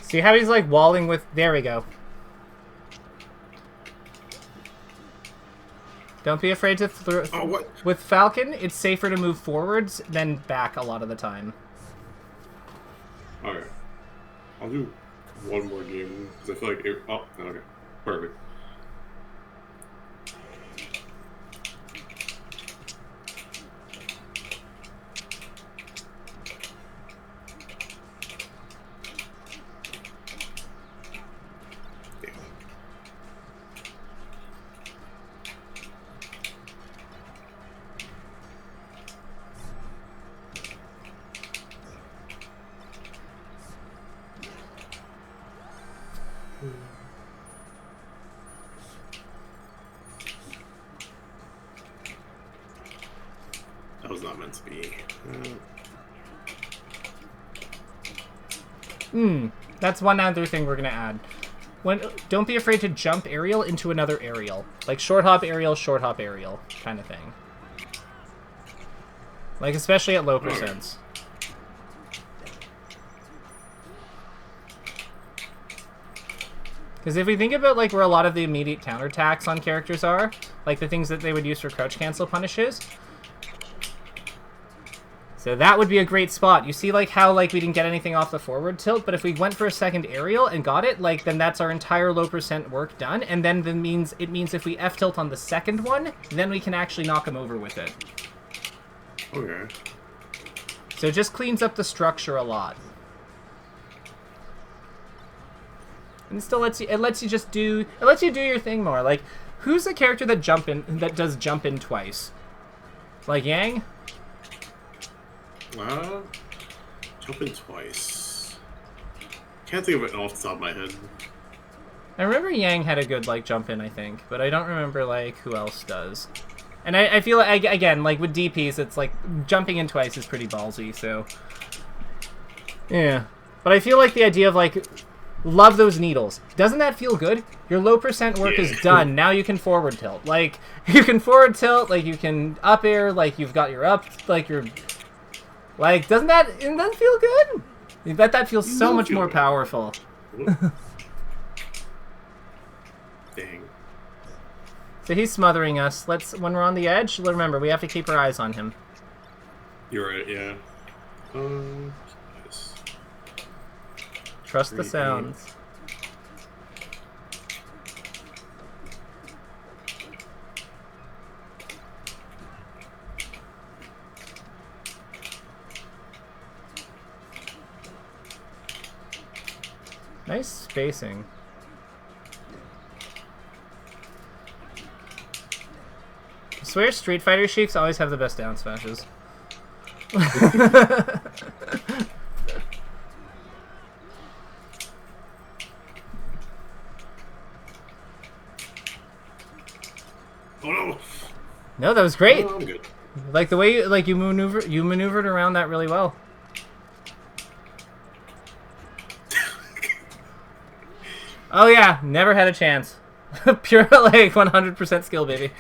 See how he's walling with... There we go. Don't be afraid to throw... Oh, what? With Falcon, it's safer to move forwards than back a lot of the time. Okay. I'll do one more game, because I feel like it... Oh, okay. Perfect. That was not meant to be. That's one other thing we're gonna add. Don't be afraid to jump aerial into another aerial. Like short hop aerial kind of thing. Like especially at low percents. Because if we think about like where a lot of the immediate counterattacks on characters are, like the things that they would use for crouch cancel punishes, so that would be a great spot. You see like how like we didn't get anything off the forward tilt, but if we went for a second aerial and got it, like then that's our entire low percent work done, and then it means if we F tilt on the second one, then we can actually knock him over with it. Okay. So it just cleans up the structure a lot. And still lets you do your thing more. Like, who's the character that does jump in twice? Like Yang? Jump in twice. Can't think of it off the top of my head. I remember Yang had a good like jump in, I think, but I don't remember like who else does. And I feel like again, like with DPs, it's like jumping in twice is pretty ballsy. So yeah, but I feel like the idea of like. Love those needles. Doesn't that feel good? Your low percent work is done. Now you can forward tilt. Like, you can forward tilt, like, you can up air, like, you've got your up, like, your... Like, doesn't that feel good? I bet that feels so much more powerful. Dang. So he's smothering us. When we're on the edge, remember, we have to keep our eyes on him. You're right, yeah. Trust the sounds. Nice spacing. I swear Street Fighter Sheiks always have the best down smashes. Oh no! No, that was great. Oh, I'm good. Like the way you maneuvered around that really well. Oh yeah, never had a chance. Pure like 100% skill, baby.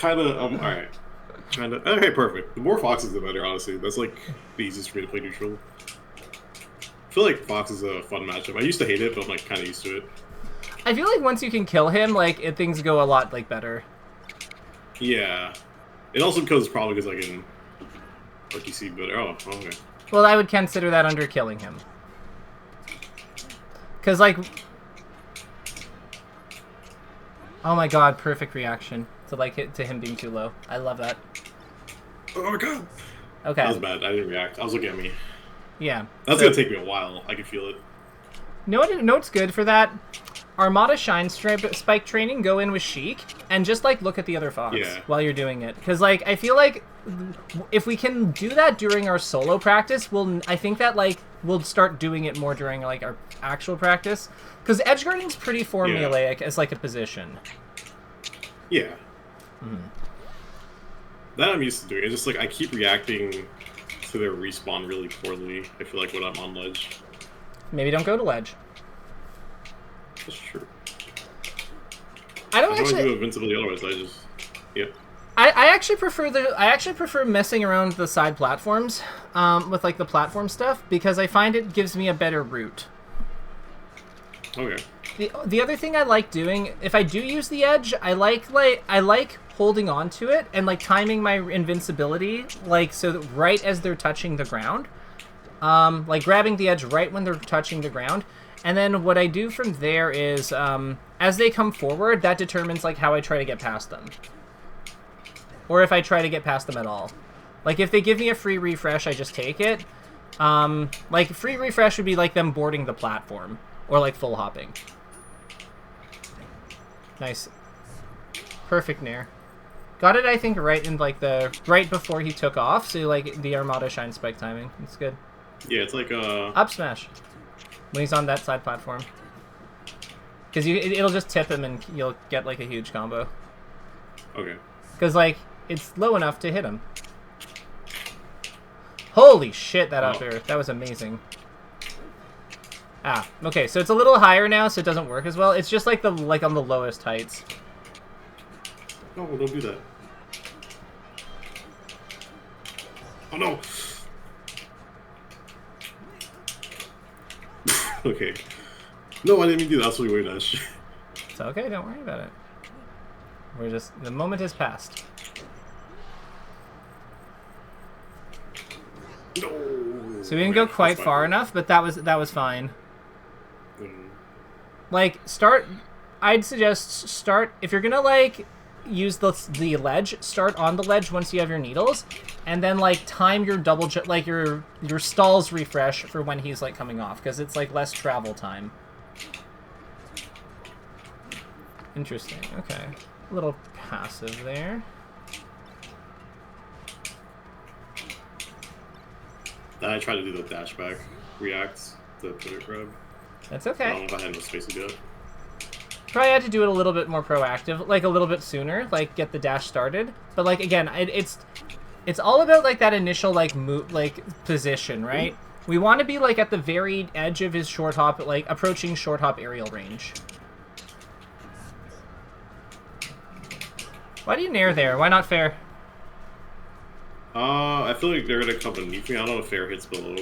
Alright. Okay, perfect. The more foxes, the better, honestly. That's like the easiest for me to play neutral. I feel like Fox is a fun matchup. I used to hate it, but I'm like kind of used to it. I feel like once you can kill him, like things go a lot like better. Yeah, it also because probably because I can like you see better. Oh, okay. Well, I would consider that under killing him. Cause like, oh my god, perfect reaction to him being too low. I love that. Oh my god. Okay. That was bad. I didn't react. I was looking at me. Yeah. That's gonna take me a while. I can feel it. Know what's good for that? Armada Shine Spike training, go in with Sheik, and just, like, look at the other Fox while you're doing it. Because, like, I feel like if we can do that during our solo practice, I think that, like, we'll start doing it more during, like, our actual practice. Because edge guarding's pretty formulaic as, like, a position. Yeah. That I'm used to doing. It's just, like, I keep reacting to their respawn really poorly, I feel like, when I'm on ledge. Maybe don't go to ledge. That's true. I don't actually do invincibility otherwise. I actually prefer messing around the side platforms, with like the platform stuff because I find it gives me a better route. Okay. The other thing I like doing, if I do use the edge, I like holding on to it and like timing my invincibility, like so that right as they're touching the ground, like grabbing the edge right when they're touching the ground. And then what I do from there is, as they come forward, that determines like how I try to get past them. Or if I try to get past them at all. Like if they give me a free refresh, I just take it. Like free refresh would be like them boarding the platform. Or like full hopping. Nice. Perfect nair. Got it, I think, right in like right before he took off. So like the Armada Shine Spike timing. It's good. Yeah, it's like up smash. When he's on that side platform. Because it'll just tip him and you'll get, like, a huge combo. Okay. Because, like, it's low enough to hit him. Holy shit, that up air. That was amazing. Ah, okay, so it's a little higher now, so it doesn't work as well. It's just like on the lowest heights. No, don't do that. Oh no! Okay. No, I didn't mean to do that. That's really weird, Ash. It's okay, don't worry about it. We're just... The moment has passed. No! So we didn't go quite far enough, but that was fine. Like, start... I'd suggest start... If you're gonna, like, use the ledge, start on the ledge once you have your needles, and then, like, time your double... Like, your stalls refresh for when he's, like, coming off, because it's, like, less travel time. Interesting, okay. A little passive there. I tried to do the dash back reacts to put it grab. That's okay. I don't know if I had no space to do it. Probably had to do it a little bit more proactive, like a little bit sooner, like get the dash started. But like again, it's all about like that initial like position, right? We want to be like at the very edge of his short hop, like approaching short hop aerial range. Why do you nair there? Why not fair? I feel like they're gonna come beneath me. I don't know if fair hits below.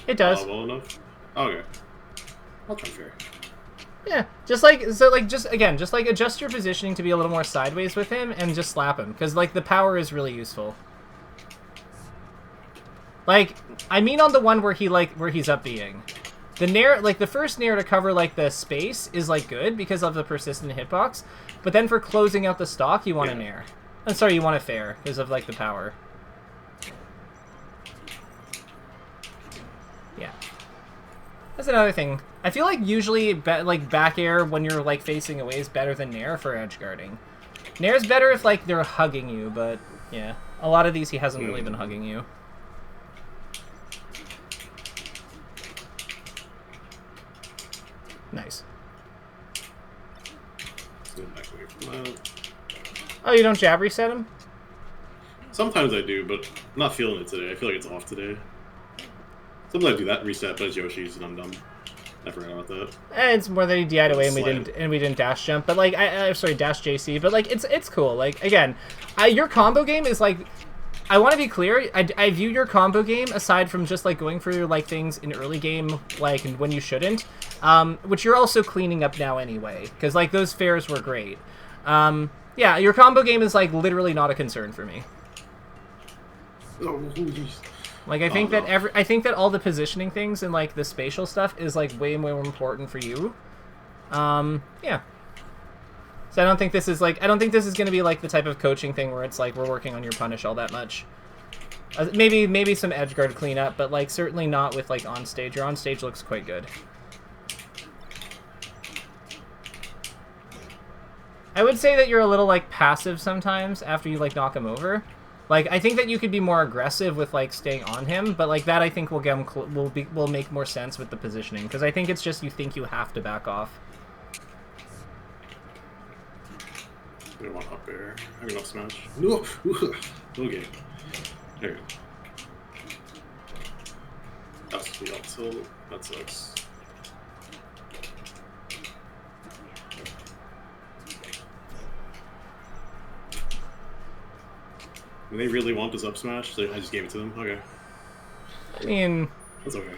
It does. Well enough. Okay. I'll try fair. Yeah, just like adjust your positioning to be a little more sideways with him and just slap him, because like the power is really useful. Like, I mean on the one where he's up being. The nair, like the first nair to cover like the space is like good because of the persistent hitbox, but then for closing out the stock you want a nair. I'm sorry, you want a fair because of like the power. Yeah. That's another thing. I feel like usually like back air when you're like facing away is better than nair for edge guarding. Nair's better if like they're hugging you, but yeah. A lot of these he hasn't really been hugging you. Nice. Oh, you don't jab reset him? Sometimes I do, but I'm not feeling it today. I feel like it's off today. Sometimes I do that reset, but it's Yoshi's and I'm dumb. I forgot about that. It's more than he DI'd away and we didn't dash jump, but like sorry, dash JC, but like it's cool. Like again, your combo game is like, I want to be clear, I view your combo game aside from just like going for like things in early game like when you shouldn't, which you're also cleaning up now anyway, because like those fairs were great. Yeah, your combo game is like literally not a concern for me. Like I think that all the positioning things and like the spatial stuff is like way more important for you. Yeah. So I don't think this is going to be like the type of coaching thing where it's like we're working on your punish all that much. Maybe some edge guard cleanup, but like certainly not with like on stage. Your on stage looks quite good. I would say that you're a little like passive sometimes after you like knock him over. Like I think that you could be more aggressive with like staying on him, but like that I think will get him will make more sense with the positioning, because I think it's just you think you have to back off. I don't want up air. I have enough smash. No. Okay. There you go. That's the up tilt. That sucks. And they really want this up smash, so I just gave it to them. Okay. I mean, that's okay.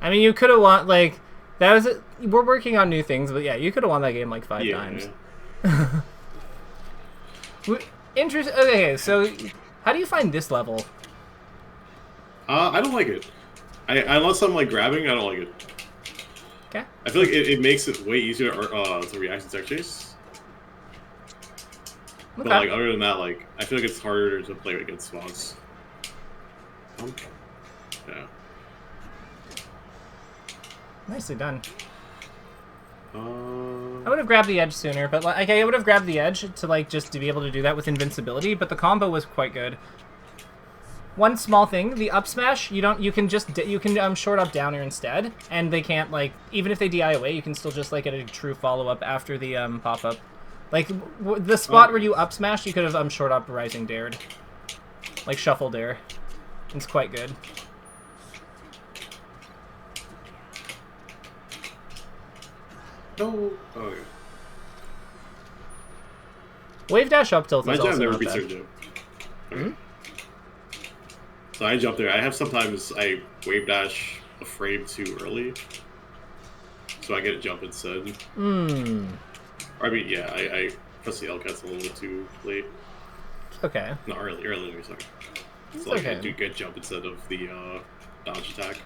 I mean, you could have won like that was. We're working on new things, but yeah, you could have won that game like 5 times. Yeah. Interesting. Okay, so how do you find this level? I don't like it. Unless I'm like grabbing, I don't like it. Okay. I feel like it makes it way easier to react to tech chase. Okay. But like other than that, like I feel like it's harder to play against spots. Yeah. Nicely done. I would have grabbed the edge sooner, but like I would have grabbed the edge to like just to be able to do that with invincibility. But the combo was quite good. One small thing: the up smash, you can short up downer instead, and they can't like even if they DI away, you can still just like get a true follow up after the pop up. Like the spot where you up smash, you could have short up rising dared, like shuffle dare. It's quite good. No. Oh, okay. Wave dash up tilt My is jump also never not beats bad. her jump. Okay. So I jump there. I have sometimes I wave dash a frame too early, so I get a jump instead. Hmm. Or, I mean, yeah, I press the L cats a little bit too late. Okay. Not earlier, sorry. It's So like okay. I do get jump instead of the dodge attack.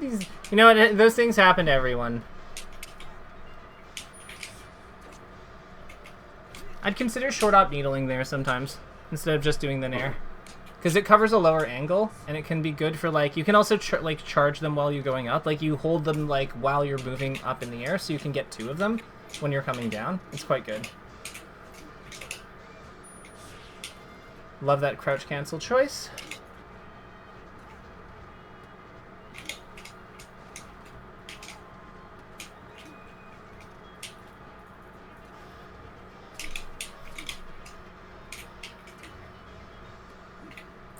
You know what? Those things happen to everyone. I'd consider short op needling there sometimes instead of just doing the nair, because it covers a lower angle and it can be good for like you can also like charge them while you're going up. Like you hold them like while you're moving up in the air, so you can get 2 of them when you're coming down. It's quite good. Love that crouch cancel choice.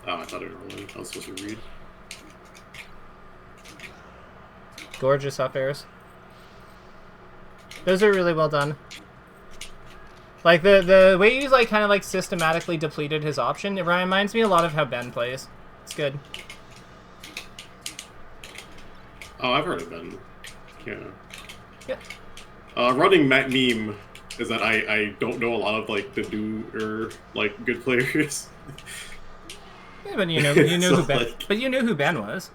Oh, I thought it was rolling. I was supposed to read. Gorgeous up airs. Those are really well done. Like the way you like kind of like systematically depleted his option, it reminds me a lot of how Ben plays. It's good. Oh, I've heard of Ben. Yeah. Yeah. Running meme is that I don't know a lot of like the newer like good players. Yeah, but you know so, who Ben. Like, but you knew who Ben was.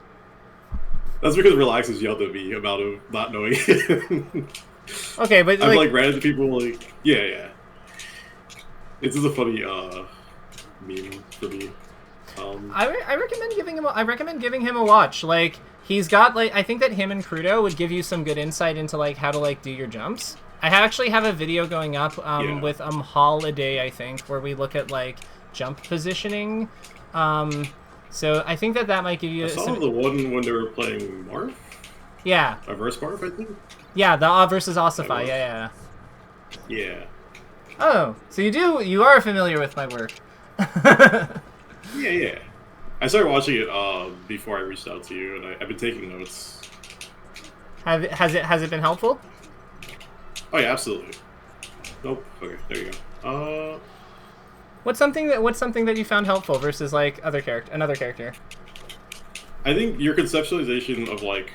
That's because Relax has yelled at me about him not knowing him. Okay, but I've like ran into people like yeah. It's just a funny meme for me. I recommend giving him a watch. Like he's got like I think that him and Crudo would give you some good insight into like how to like do your jumps. I actually have a video going up with Holiday, I think, where we look at like jump positioning. So I think that might give you. I saw the one when they were playing Marth. Yeah. A verse Marth, I think. Yeah, the A versus Ossify. Yeah. Oh, so you are familiar with my work. Yeah. I started watching it before I reached out to you, and I've been taking notes. Has it been helpful? Oh yeah, absolutely. Nope. Okay, there you go. What's something that you found helpful versus like another character? I think your conceptualization of like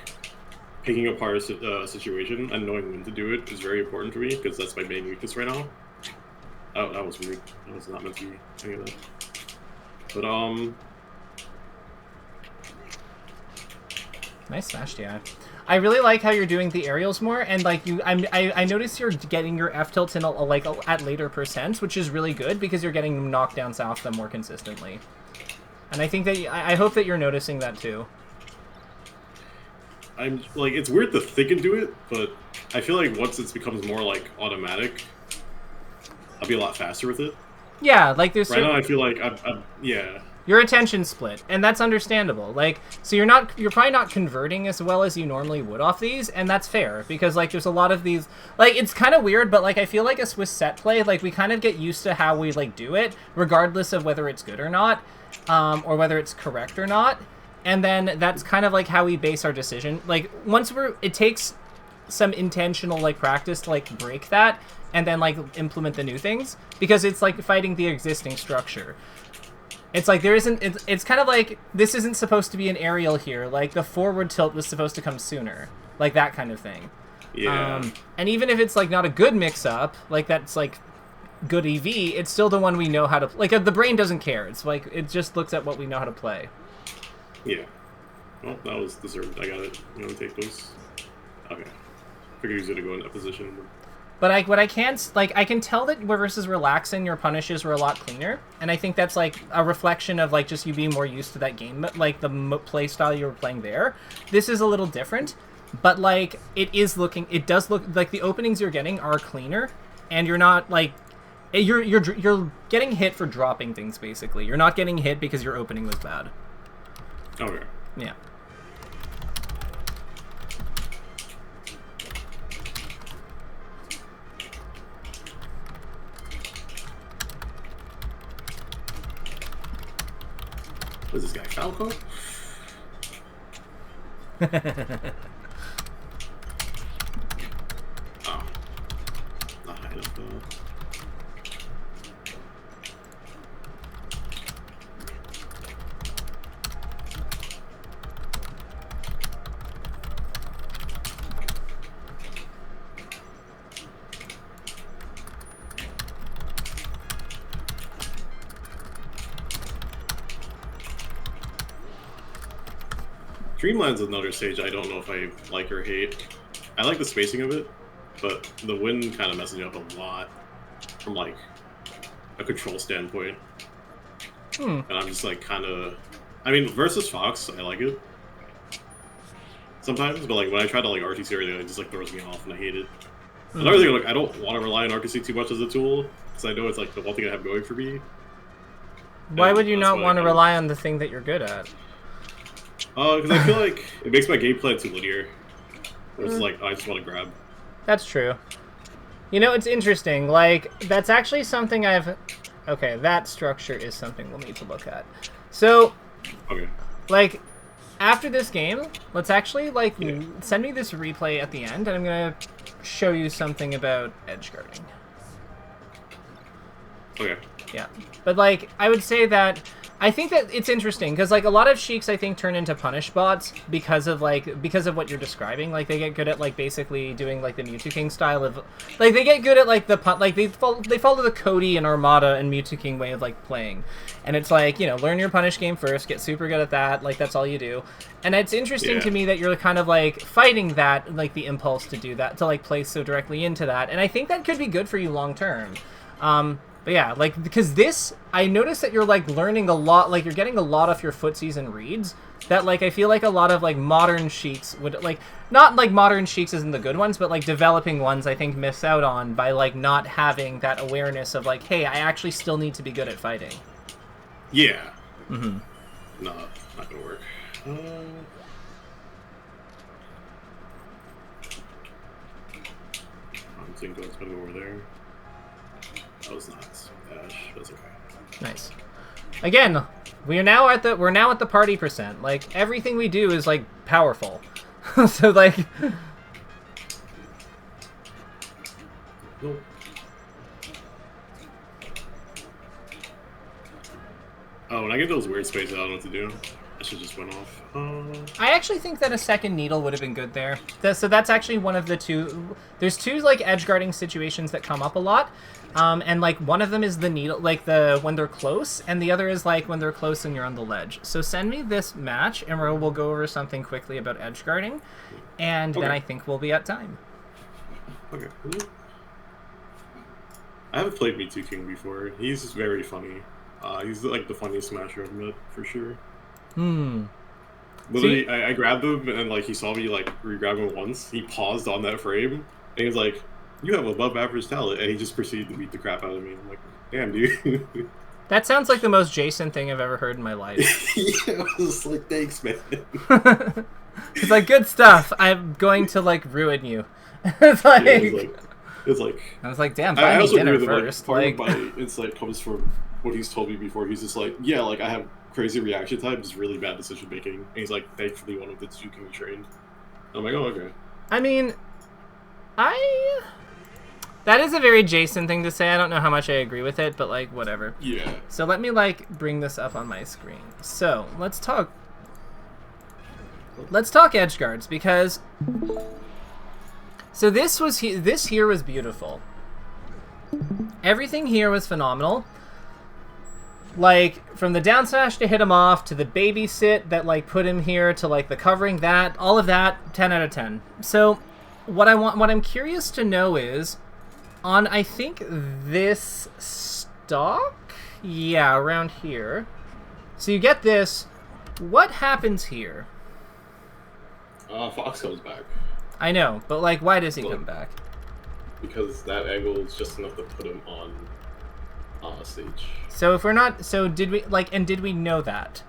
picking apart a situation and knowing when to do it is very important to me because that's my main weakness right now. Oh, that was weird. That was not meant to be any of that. But nice smash DI. I really like how you're doing the aerials more, and like I noticed you're getting your F tilts in at later percents, which is really good because you're getting knockdowns off them more consistently. And I think that I hope that you're noticing that too. I'm like it's weird to think and do it, but I feel like once it becomes more like automatic, I'll be a lot faster with it. Yeah, like there's right now I feel like I'm yeah. Your attention split, and that's understandable. Like, so you're probably not converting as well as you normally would off these, and that's fair because like there's a lot of these. Like, it's kind of weird, but like I feel like a Swiss set play, like we kind of get used to how we like do it, regardless of whether it's good or not, or whether it's correct or not, and then that's kind of like how we base our decision. Like it takes some intentional like practice to like break that, and then like implement the new things because it's like fighting the existing structure. It's like there isn't. It's kind of like this isn't supposed to be an aerial here. Like the forward tilt was supposed to come sooner, like that kind of thing. Yeah. And even if it's like not a good mix-up, like that's like good EV, it's still the one we know how to. Like the brain doesn't care. It's like it just looks at what we know how to play. Yeah. Well, that was deserved. I got it. You want to take those? Okay. Figured he was gonna go in that position. But I can tell that versus Relaxing, your punishes were a lot cleaner, and I think that's like a reflection of like just you being more used to that game, like the play style you were playing there. This is a little different, but like it does look like the openings you're getting are cleaner, and you're not like you're getting hit for dropping things basically. You're not getting hit because your opening was bad. Okay. Yeah. What is this guy, Falco? Dreamland's another stage I don't know if I like or hate. I like the spacing of it, but the wind kind of messes me up a lot from like a control standpoint. And I'm just like kind of, I mean, versus Fox, I like it sometimes, but like when I try to like RTC or anything, it just like throws me off and I hate it. Another thing, like I don't want to rely on RTC too much as a tool because I know it's like the one thing I have going for me. Why would you not want to rely on the thing that you're good at? Because I feel like it makes my game plan too linear. It's like I just want to grab. That's true. You know, it's interesting. Like that's actually something I've. Okay, that structure is something we'll need to look at. So, okay, like. After this game, let's actually, like, send me this replay at the end, and I'm going to show you something about edge guarding. Okay. Yeah. But, like, I would say that I think that it's interesting, because, like, a lot of Sheiks, I think, turn into punish bots because of what you're describing. Like, they get good at, like, basically doing, like, the Mewtwo King style of... Like, they get good at, like, they follow the Cody and Armada and Mewtwo King way of, like, playing. And it's like, you know, learn your punish game first, get super good at that, like, that's all you do. And it's interesting to me that you're kind of, like, fighting that, like, the impulse to do that, to, like, play so directly into that. And I think that could be good for you long term. But yeah, like, because this, I noticed that you're, like, learning a lot, like, you're getting a lot off your footsies and reads, that, like, I feel like a lot of, like, modern Sheiks would, like, not, like, modern Sheiks isn't the good ones, but, like, developing ones, I think, miss out on by, like, not having that awareness of, like, hey, I actually still need to be good at fighting. Yeah. No, not gonna work. I'm thinking it's gonna go over there. That was not dash. That's okay. Nice. Again, we're now at the party percent. Like everything we do is like powerful. So like. Nope. Oh, when I get those weird spaces, I don't know what to do. I should just went off. I actually think that a second needle would have been good there. So that's actually one of the two. There's two like edge guarding situations that come up a lot, and like one of them is the needle, like the when they're close, and the other is like when they're close and you're on the ledge. So send me this match, and we'll go over something quickly about edge guarding, and then I think we'll be at time. Okay. I haven't played Mewtwo King before. He's very funny. He's like the funniest smasher I've met for sure. Literally, I grabbed him and like he saw me like re-grab him once. He paused on that frame and he was like, "You have above average talent," and he just proceeded to beat the crap out of me. I'm like, "Damn, dude." That sounds like the most Jason thing I've ever heard in my life. Yeah, I was like, "Thanks, man." It's like good stuff. I'm going to like ruin you. It's like. Yeah, it's like. I was like, damn. Buy me dinner first. Like, part of my insight comes from what he's told me before. He's just like, yeah, like I have crazy reaction time, just really bad decision making. And he's like, thankfully one of the two can be trained. I'm like, oh, okay. I mean, that is a very Jason thing to say. I don't know how much I agree with it, but like, whatever. Yeah. So let me like bring this up on my screen. So let's talk edge guards because. So this here was beautiful. Everything here was phenomenal. Like, from the down smash to hit him off, to the babysit that, like, put him here, to, like, the covering that, all of that, 10 out of 10. So, what I'm curious to know is, on, I think, this stock? Yeah, around here. So you get this. What happens here? Fox comes back. I know, but, like, why does he come back? Because that angle is just enough to put him on stage. So if we're not, so did we did we know that?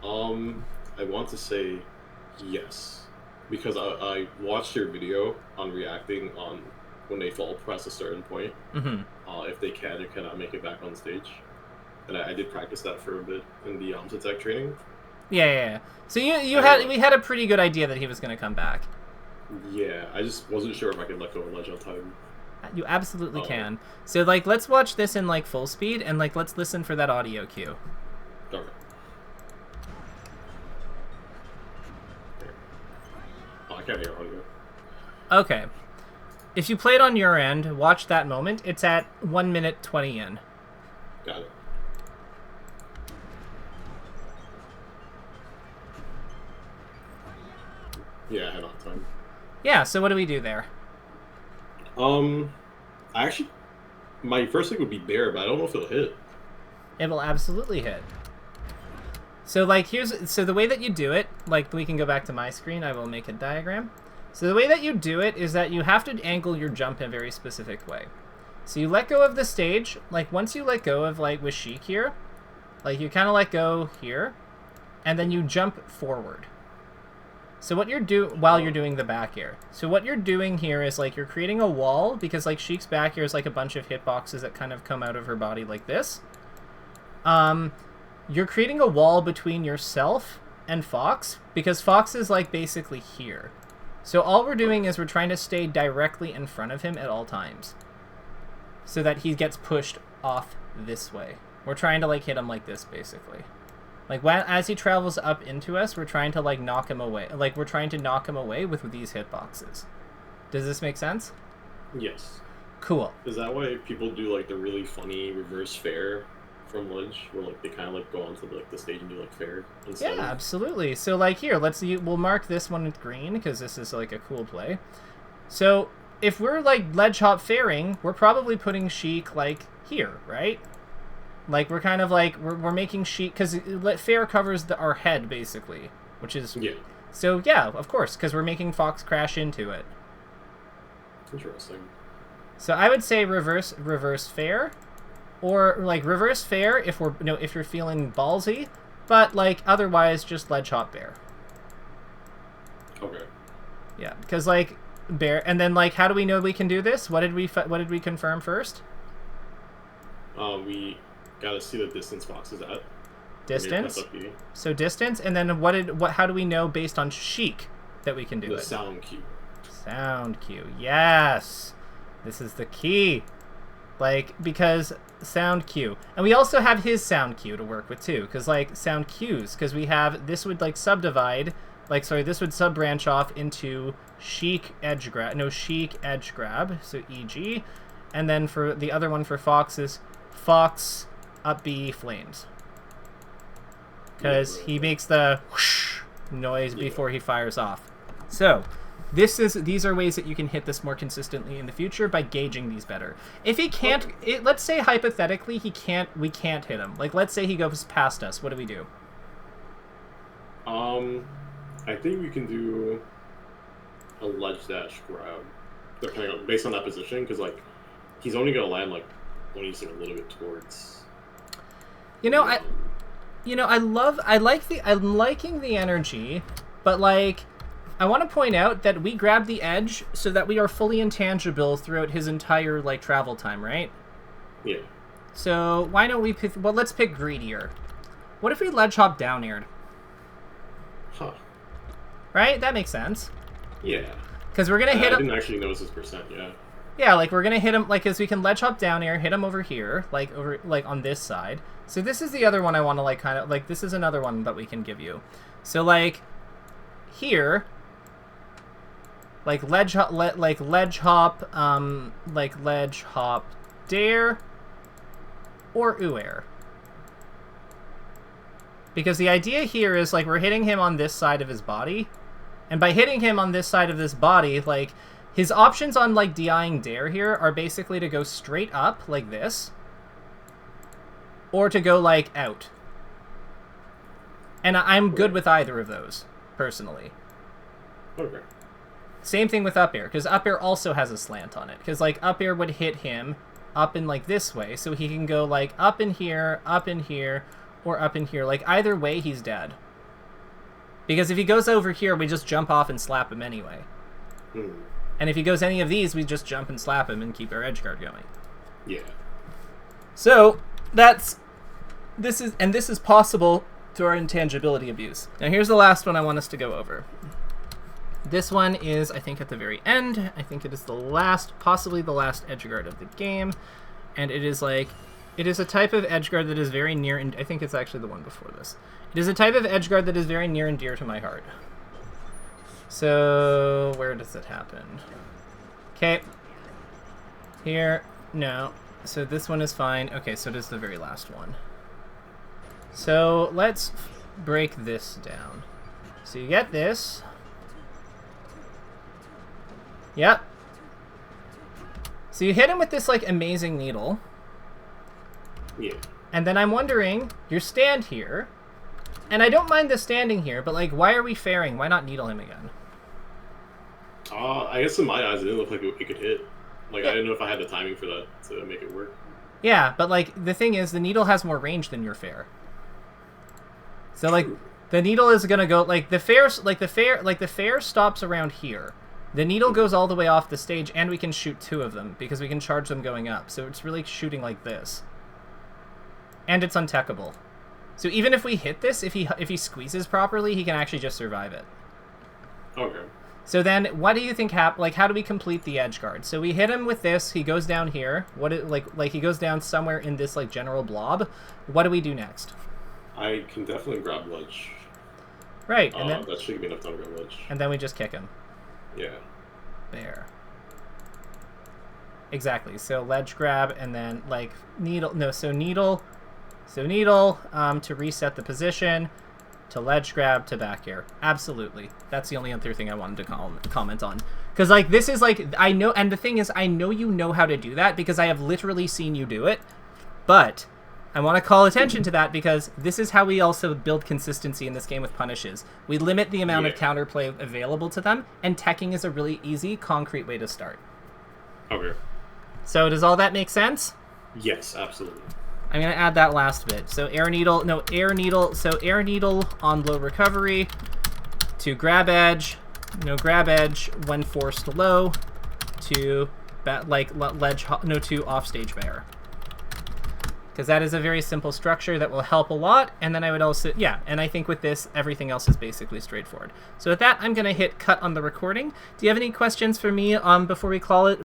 I want to say yes, because I watched your video on reacting on when they fall past a certain point. If they can or cannot make it back on stage, and I did practice that for a bit in the attack training. Yeah. So we had a pretty good idea that he was going to come back. Yeah, I just wasn't sure if I could let go of ledge on time. You absolutely can. So, like, let's watch this in, like, full speed, and, like, let's listen for that audio cue. Okay. Oh, I can't hear audio. Okay. If you play it on your end, watch that moment. It's at 1 minute 20 in. Got it. Yeah, head on time. Yeah, so what do we do there? Actually, my first thing would be bear, but I don't know if it'll hit. It will absolutely hit. So, like, so the way that you do it, like, we can go back to my screen, I will make a diagram. So the way that you do it is that you have to angle your jump in a very specific way. So you let go of the stage, like, once you let go of, like, with Sheik here, like, you kind of let go here, and then you jump forward. So what while you're doing the back air. So what you're doing here is, like, you're creating a wall, because, like, Sheik's back air is, like, a bunch of hitboxes that kind of come out of her body like this. You're creating a wall between yourself and Fox, because Fox is, like, basically here. So all we're doing is we're trying to stay directly in front of him at all times, so that he gets pushed off this way. We're trying to, like, hit him like this, basically. Like, as he travels up into us, we're trying to, like, knock him away. Like, we're trying to knock him away with these hitboxes. Does this make sense? Yes. Cool. Is that why people do, like, the really funny reverse fair from Ledge, where, like, they kind of, like, go onto, like, the stage and do, like, fair instead? Yeah, absolutely. So, like, here, we'll mark this one with green, because this is, like, a cool play. So, if we're, like, ledge hop fairing, we're probably putting Sheik, like, here, right? Like, we're kind of, like, we're making Sheik, because fair covers our head, basically, which is... Yeah. So, yeah, of course, because we're making Fox crash into it. Interesting. So, I would say reverse fair, or, like, reverse fair if you're feeling ballsy, but, like, otherwise, just ledge hop bear. Okay. Yeah, because, like, bear, and then, like, how do we know we can do this? What did we confirm first? We gotta see the distance Fox is at. Distance. So distance, and then how do we know based on Sheik that we can do it? The sound cue. Sound cue. Yes. This is the key. Like, because sound cue. And we also have his sound cue to work with too, because, like, sound cues, because we have, this would, like, subdivide, like, sorry, this would sub-branch off into Sheik edge grab, so EG, and then for the other one for Fox is Fox up B flames. Because he makes the whoosh noise before he fires off. So, these are ways that you can hit this more consistently in the future by gauging these better. If he can't, let's say hypothetically we can't hit him. Like, let's say he goes past us. What do we do? I think we can do a ledge dash grab, based on that position, because, like, he's only gonna land, like, when he's, like, a little bit towards. I'm liking the energy, but, like, I want to point out that we grab the edge so that we are fully intangible throughout his entire, like, travel time, right? Yeah. So why don't we pick? Well, let's pick greedier. What if we ledge hop down aired? Huh. Right? That makes sense. Yeah. Because we're gonna hit him. I didn't actually notice his percent. Yeah. Yeah, like, we're gonna hit him, like, because we can ledge hop down air, hit him over here, like, on this side. So this is the other one I want to, like, kind of, like, this is another one that we can give you. So, like, here, like, ledge hop dare, or air. Because the idea here is, like, we're hitting him on this side of his body, and by hitting him on this side of this body, like, his options on, like, DIing dare here are basically to go straight up, like this, or to go, like, out. And I'm good with either of those, personally. Okay. Same thing with up air, because up air also has a slant on it. Because, like, up air would hit him up in, like, this way, so he can go, like, up in here, or up in here. Like, either way, he's dead. Because if he goes over here, we just jump off and slap him anyway. And if he goes any of these, we just jump and slap him and keep our edge guard going. Yeah. So, this is possible through our intangibility abuse. Now here's the last one I want us to go over. This one is, I think, at the very end. I think it is possibly the last edge guard of the game. And it is, like, it is a type of edge guard that is very near, and I think it's actually the one before this. It is a type of edge guard that is very near and dear to my heart. So, where does it happen? Okay. Here. No. So this one is fine. Okay, so it is the very last one. So, let's break this down. So you get this. Yep. So you hit him with this, like, amazing needle. Yeah. And then I'm wondering, you stand here, and I don't mind the standing here, but, like, why are we fairing? Why not needle him again? I guess in my eyes, it didn't look like it could hit. Like, I didn't know if I had the timing for that to make it work. Yeah, but, like, the thing is, the needle has more range than your fair. So, like, the needle is gonna go, like, the fair stops around here. The needle goes all the way off the stage, and we can shoot 2 of them, because we can charge them going up. So it's really shooting like this. And it's untechable. So even if we hit this, if he squeezes properly, he can actually just survive it. Okay. So then, what do you think like, how do we complete the edge guard? So we hit him with this, he goes down here. Like he goes down somewhere in this, like, general blob. What do we do next? I can definitely grab ledge. Right, and then... that should be enough time to grab ledge. And then we just kick him. Yeah. There. Exactly. So ledge grab, and then, like, needle... No, so needle... So needle, to reset the position, to ledge grab, to back air. Absolutely. That's the only other thing I wanted to comment on. Because, like, this is, like, I know... And the thing is, I know you know how to do that, because I have literally seen you do it. But... I want to call attention to that because this is how we also build consistency in this game with punishes. We limit the amount of counterplay available to them, and teching is a really easy, concrete way to start. Okay. So does all that make sense? Yes, absolutely. I'm going to add that last bit. So air needle on low recovery to grab edge, grab edge when forced low to to offstage bear. Because that is a very simple structure that will help a lot. And then I would also, and I think with this, everything else is basically straightforward. So with that, I'm going to hit cut on the recording. Do you have any questions for me before we call it?